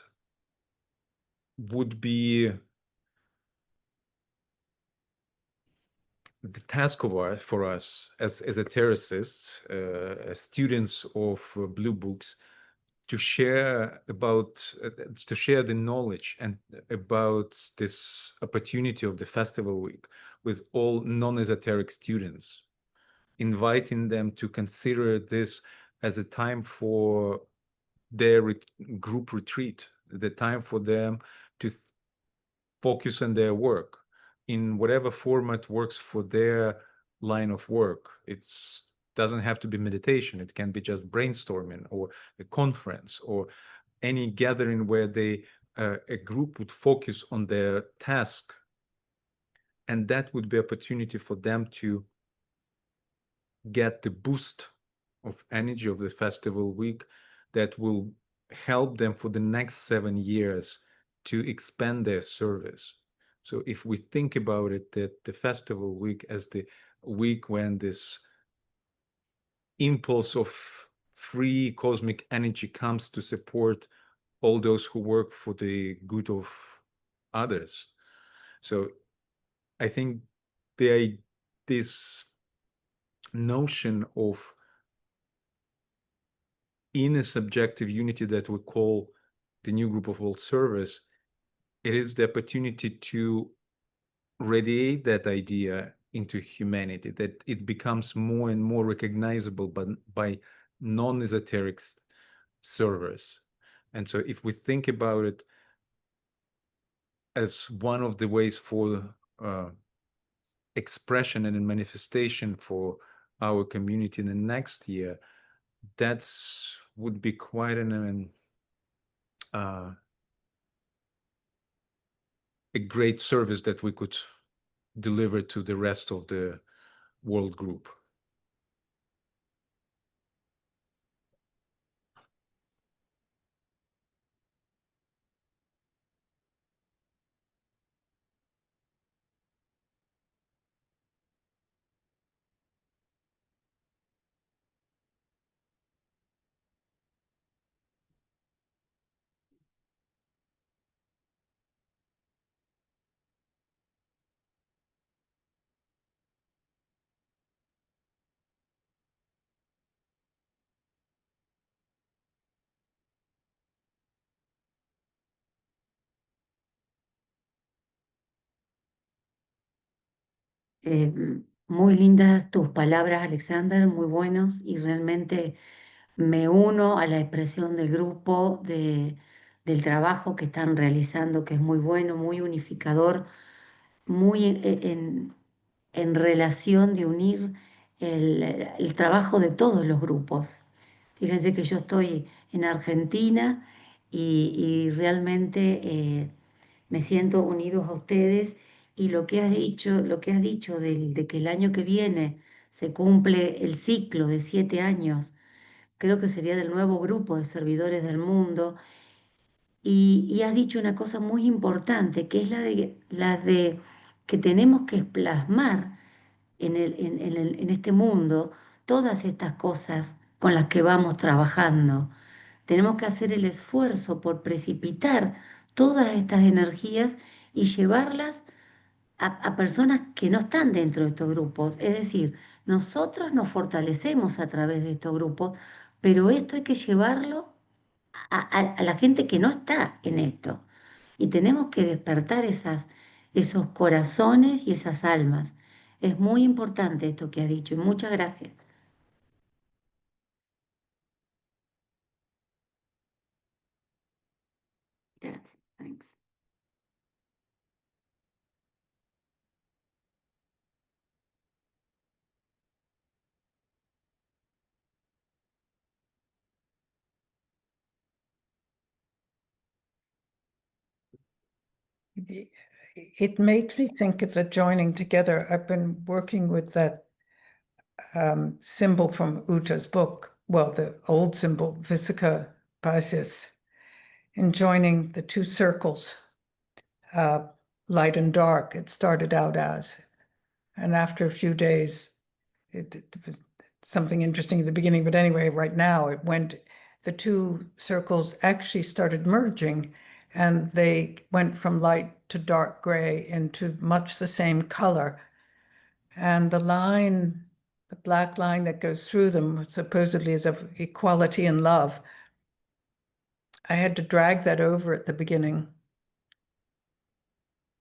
would be the task of for us as esotericists, as students of Blue Books, to share about to share the knowledge and about this opportunity of the festival week with all non-esoteric students, inviting them to consider this as a time for their group retreat, the time for them to focus on their work in whatever format works for their line of work. It doesn't have to be meditation. It can be just brainstorming or a conference or any gathering where they a group would focus on their task, and that would be opportunity for them to get the boost of energy of the festival week that will help them for the next 7 years to expand their service. So if we think about it, that the festival week as the week when this impulse of free cosmic energy comes to support all those who work for the good of others. So I think this notion of inner subjective unity that we call the new group of world service, it is the opportunity to radiate that idea into humanity, that it becomes more and more recognizable by non-esoteric servers. And so if we think about it as one of the ways for expression and manifestation for our community in the next year, that's would be quite a great service that we could deliver to the rest of the world group. Muy lindas tus palabras, Alexander, muy buenos y realmente me uno a la expresión del grupo, del trabajo que están realizando, que es muy bueno, muy unificador, muy en relación de unir el trabajo de todos los grupos. Fíjense que yo estoy en Argentina y realmente me siento unidos a ustedes y lo que has dicho de que el año que viene se cumple el ciclo de 7 años, creo que sería del nuevo grupo de servidores del mundo, y has dicho una cosa muy importante, que es la de que tenemos que plasmar en este mundo todas estas cosas con las que vamos trabajando. Tenemos que hacer el esfuerzo por precipitar todas estas energías y llevarlas a personas que no están dentro de estos grupos. Es decir, nosotros nos fortalecemos a través de estos grupos, pero esto hay que llevarlo a la gente que no está en esto. Y tenemos que despertar esos corazones y esas almas. Es muy importante esto que has dicho y muchas gracias. Gracias. Thanks. It makes me think of the joining together. I've been working with that symbol from Uta's book, well, the old symbol, Visica Pisces, in joining the two circles, light and dark, it started out as. And after a few days, it was something interesting at the beginning, but anyway, right now the two circles actually started merging and they went from light to dark gray into much the same color. And the black line that goes through them supposedly is of equality and love. I had to drag that over at the beginning.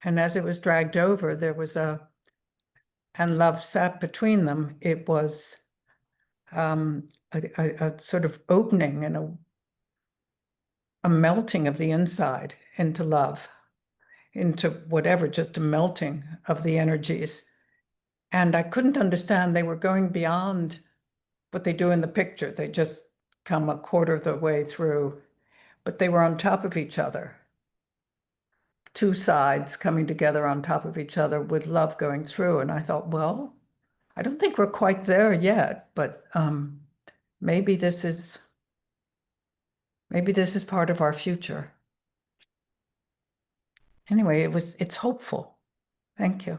And as it was dragged over, and love sat between them, it was a sort of opening and a melting of the inside into love, into whatever, just a melting of the energies. And I couldn't understand, they were going beyond what they do in the picture. They just come a quarter of the way through, but they were on top of each other. Two sides coming together on top of each other with love going through. And I thought, well, I don't think we're quite there yet, but maybe this is part of our future. Anyway, it's hopeful. Thank you.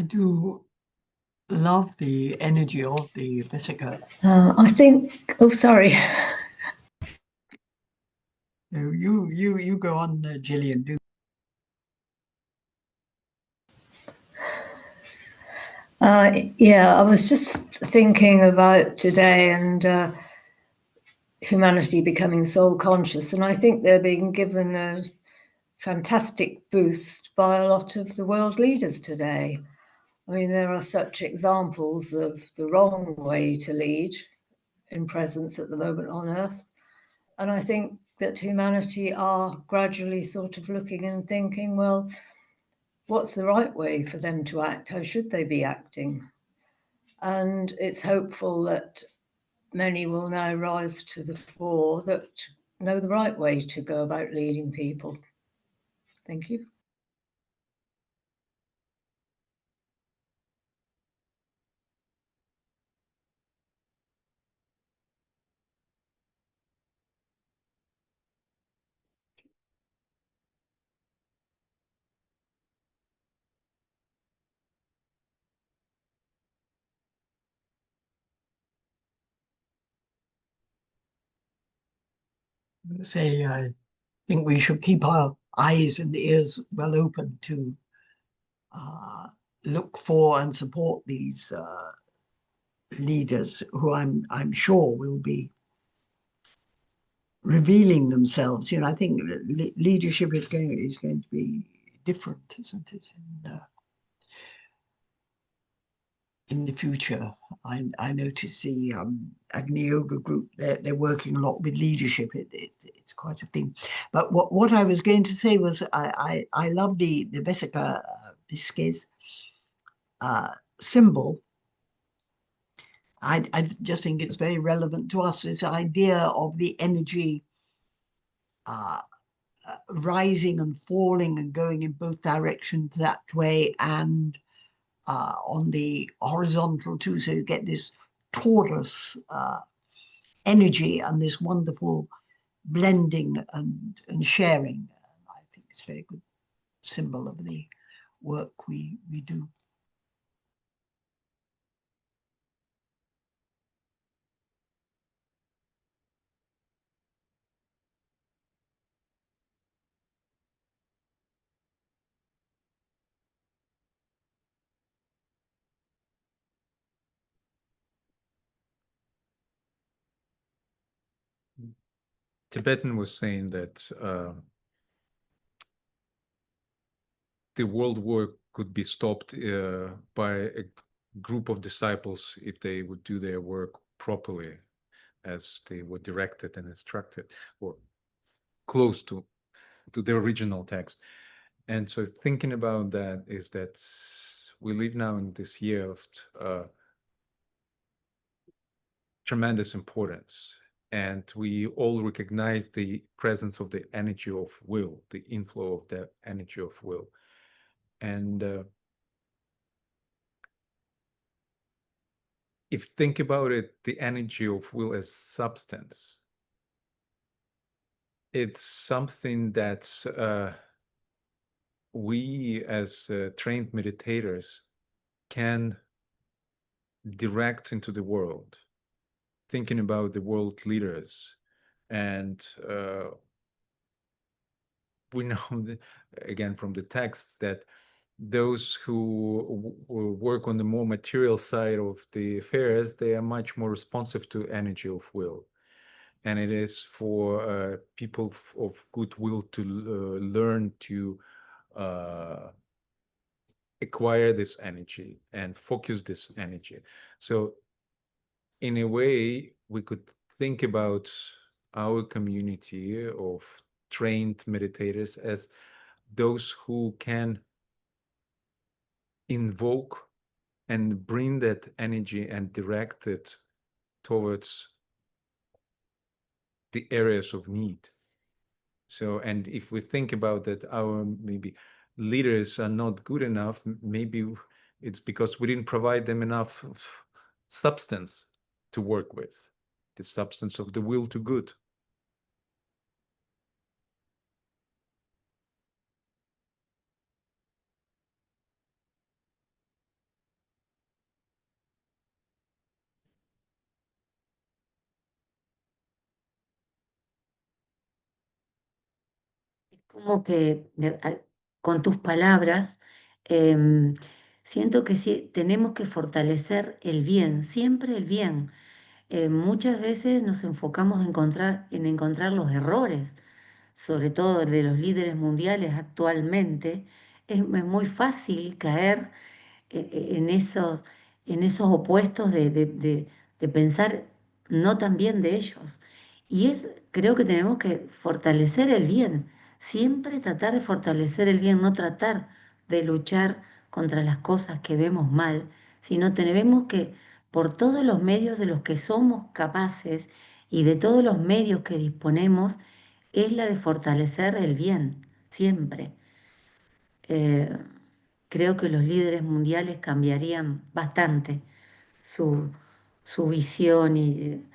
I do love the energy of the Vesica. I think, oh, sorry. No, you go on, Gillian. Do. Yeah, I was just thinking about today and humanity becoming soul conscious, and I think they're being given a fantastic boost by a lot of the world leaders today. I mean, there are such examples of the wrong way to lead in presence at the moment on Earth. And I think that humanity are gradually sort of looking and thinking, well, what's the right way for them to act? How should they be acting? And it's hopeful that many will now rise to the fore that know the right way to go about leading people. Thank you. Say, I think we should keep our eyes and ears well open to look for and support these leaders who I'm sure will be revealing themselves. You know, I think leadership is going to be different, isn't it? In the future, I notice the Agni Yoga group, they're working a lot with leadership. It's quite a thing. But what I was going to say was I love the Vesica Pisces symbol. I just think it's very relevant to us, this idea of the energy rising and falling and going in both directions that way, and on the horizontal too, so you get this torus energy and this wonderful blending and sharing. I think it's a very good symbol of the work we do. Tibetan was saying that the world war could be stopped by a group of disciples if they would do their work properly as they were directed and instructed, or close to the original text. And so thinking about that is that we live now in this year of tremendous importance. And we all recognize the presence of the energy of will, the inflow of the energy of will. And if think about it, the energy of will as substance, it's something that we as trained meditators can direct into the world, thinking about the world leaders. And we know that, again, from the texts, that those who work on the more material side of the affairs, they are much more responsive to energy of will. And it is for people of goodwill to learn to acquire this energy and focus this energy. So in a way, we could think about our community of trained meditators as those who can invoke and bring that energy and direct it towards the areas of need. So, and if we think about that, our maybe leaders are not good enough, maybe it's because we didn't provide them enough substance to work with, the substance of the will to good. Como que con tus palabras, siento que sí, tenemos que fortalecer el bien, siempre el bien. Muchas veces nos enfocamos en encontrar los errores, sobre todo de los líderes mundiales actualmente. Es muy fácil caer en esos opuestos de pensar no tan bien de ellos. Creo que tenemos que fortalecer el bien, siempre tratar de fortalecer el bien, no tratar de luchar contra las cosas que vemos mal, sino tenemos que, por todos los medios de los que somos capaces y de todos los medios que disponemos, es la de fortalecer el bien, siempre. Eh, Creo que los líderes mundiales cambiarían bastante su, su visión y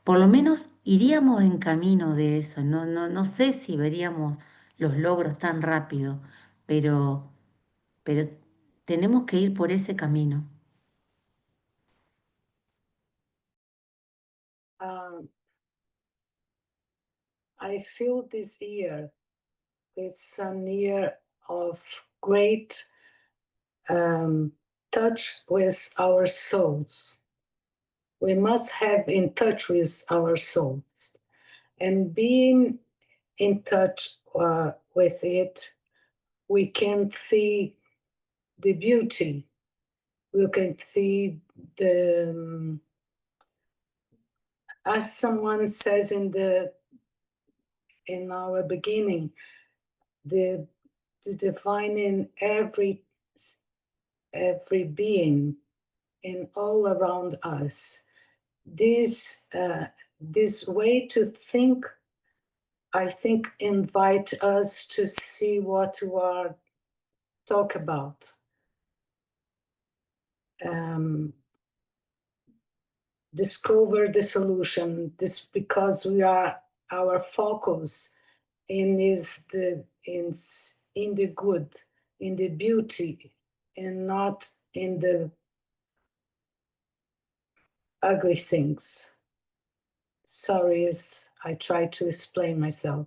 por lo menos iríamos en camino de eso. No sé si veríamos los logros tan rápido, pero tenemos que ir por ese camino. I feel this year, it's a year of great touch with our souls. We must have in touch with our souls, and being in touch with it, we can see the beauty. We can see the, as someone says in our beginning, the divine in every being and all around us. This way to think, I think, invite us to see what we are talk about. Discover the solution. This because we are our focus in the good, in the beauty, and not in the ugly things. Sorry, I try to explain myself.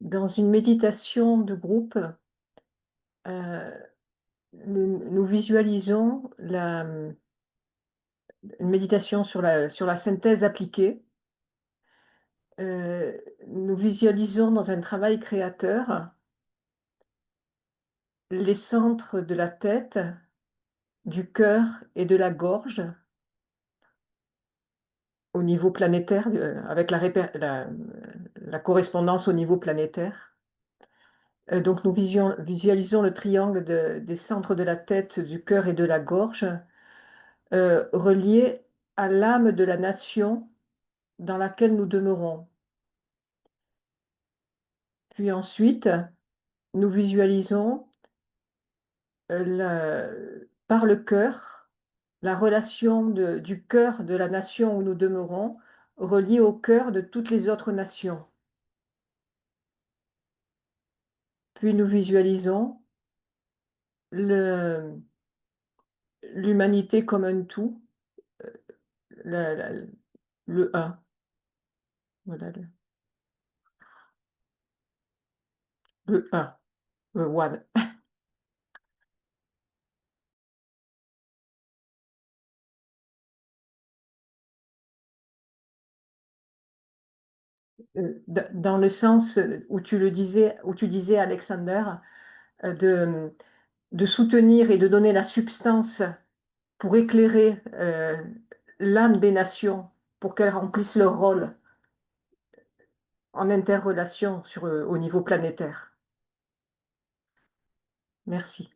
Dans une méditation de groupe, nous visualisons une méditation sur la synthèse appliquée. Nous visualisons dans un travail créateur les centres de la tête, du cœur et de la gorge au niveau planétaire, avec la correspondance au niveau planétaire. Donc nous visualisons le triangle des centres de la tête, du cœur et de la gorge, reliés à l'âme de la nation dans laquelle nous demeurons. Puis ensuite, nous visualisons par le cœur la relation du cœur de la nation où nous demeurons, relié au cœur de toutes les autres nations. Puis nous visualisons l'humanité comme un tout, le un. Voilà le un, le one. Dans le sens où tu disais, Alexander, de soutenir et de donner la substance pour éclairer l'âme des nations, pour qu'elles remplissent leur rôle en interrelation au niveau planétaire. Merci.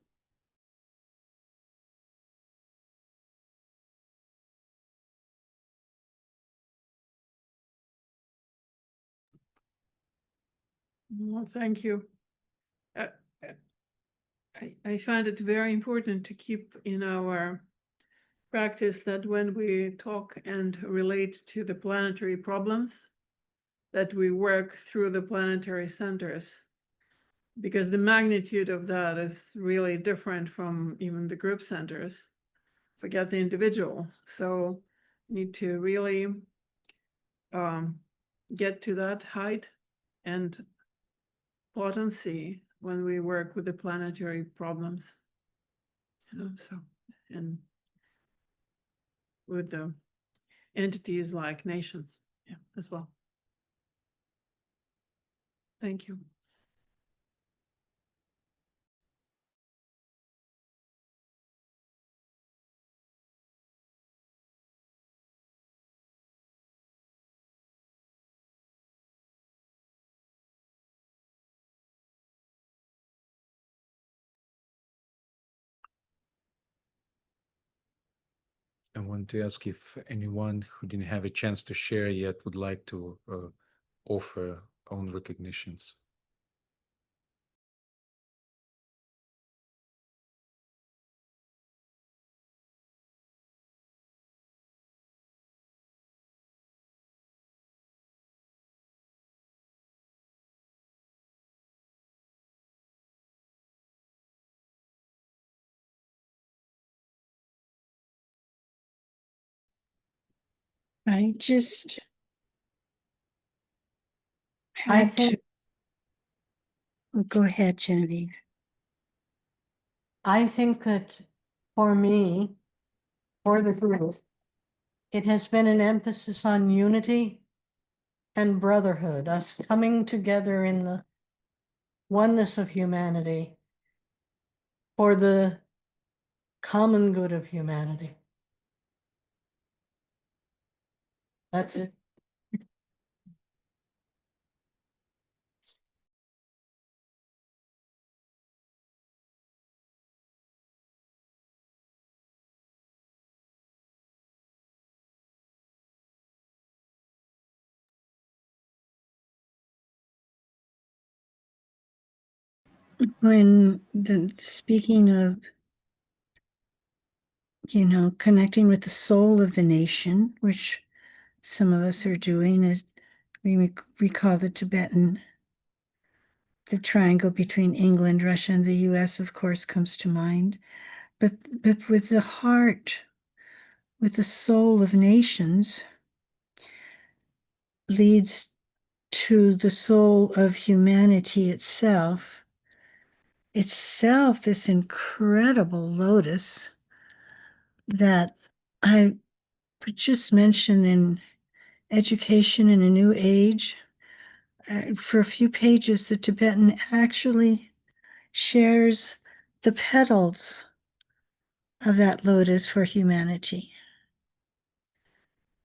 Well, thank you. I find it very important to keep in our practice that when we talk and relate to the planetary problems, that we work through the planetary centers, because the magnitude of that is really different from even the group centers. Forget the individual. So need to really get to that height and potency when we work with the planetary problems, so, and with the entities like nations, as well. Thank you. I want to ask if anyone who didn't have a chance to share yet would like to offer own recognitions. I just I had think to go ahead, Genevieve. I think that for me, for the group, it has been an emphasis on unity and brotherhood, us coming together in the oneness of humanity for the common good of humanity. That's it. Speaking of, connecting with the soul of the nation, which some of us are doing, as we recall the triangle between England, Russia, and the US, of course, comes to mind. But with the heart, with the soul of nations, leads to the soul of humanity itself, this incredible lotus that I would just mention in Education in a New Age. For a few pages, the Tibetan actually shares the petals of that lotus for humanity.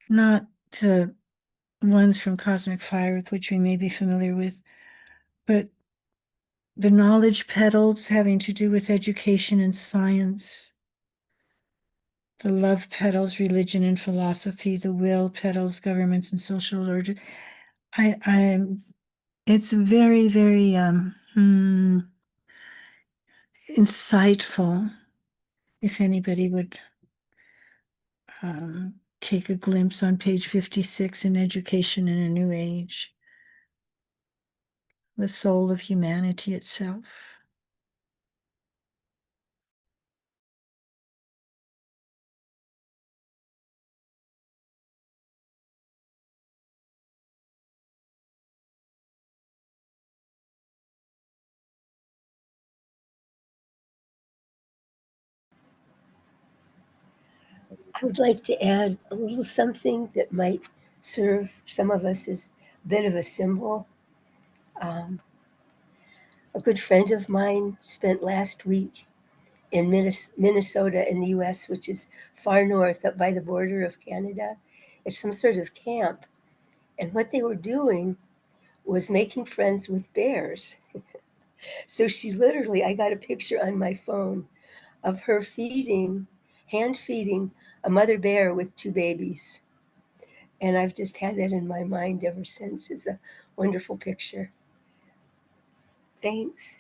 Not the ones from Cosmic Fire, with which we may be familiar with, but the knowledge petals having to do with education and science, the love petals, religion and philosophy, the will petals, governments and social order. It's very, very insightful. If anybody would take a glimpse on page 56 in Education in a New Age, the soul of humanity itself. I would like to add a little something that might serve some of us as a bit of a symbol. A good friend of mine spent last week in Minnesota in the US, which is far north up by the border of Canada. It's some sort of camp. And what they were doing was making friends with bears. So she literally, I got a picture on my phone of her hand feeding a mother bear with 2 babies. And I've just had that in my mind ever since. It's a wonderful picture. Thanks.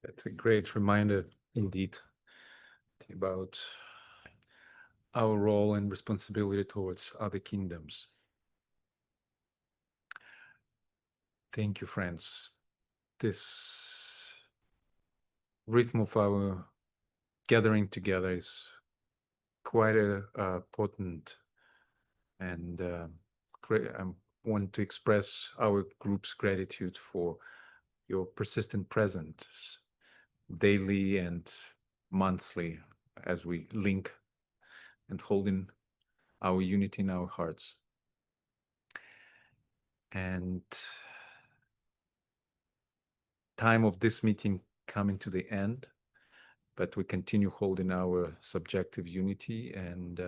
That's a great reminder indeed about our role and responsibility towards other kingdoms. Thank you, friends. This rhythm of our gathering together is quite a potent, and I want to express our group's gratitude for your persistent presence daily and monthly as we link and holding our unity in our hearts. And time of this meeting coming to the end, but we continue holding our subjective unity and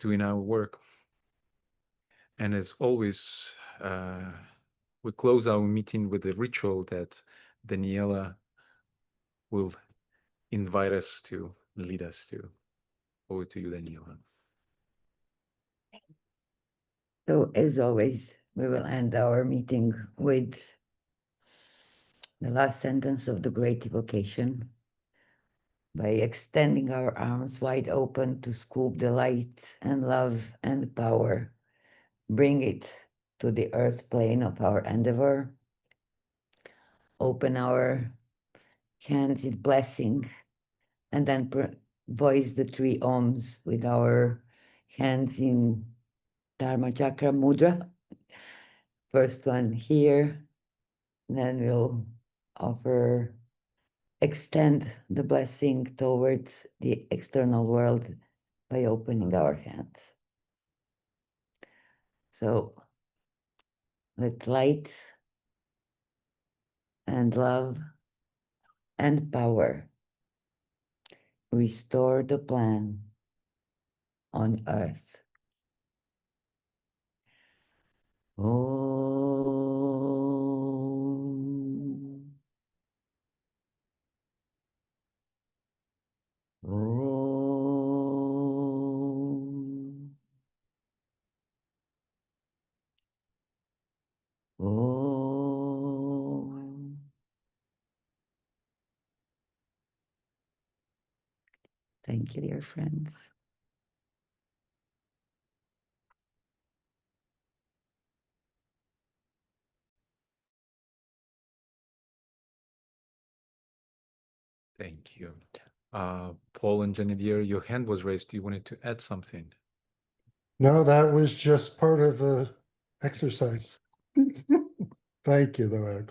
doing our work. And as always, we close our meeting with a ritual that Daniela will invite us to lead us to. Over to you, Daniela. So, as always, we will end our meeting with the last sentence of the Great Evocation by extending our arms wide open to scoop the light and love and power, bring it to the earth plane of our endeavor, open our hands in blessing, and then voice the 3 Ohms with our hands in Dharma Chakra Mudra. First one here, then we'll extend the blessing towards the external world by opening our hands. So let light and love and power restore the plan on earth. Om. Om. Om. Thank you, dear friends. Thank you. Paul and Genevieve, your hand was raised. You wanted to add something? No, that was just part of the exercise. Thank you, though, Ed.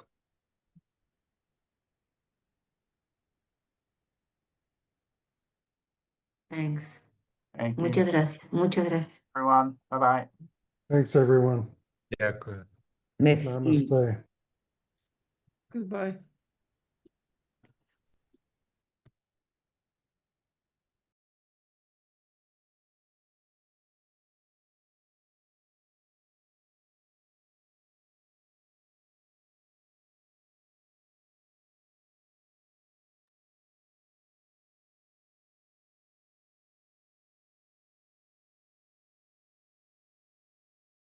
Thanks. Thank you, Muchas gracias. Muchas gracias. everyone. Bye-bye. Thanks, everyone. Yeah, good. Merci. Namaste. Goodbye.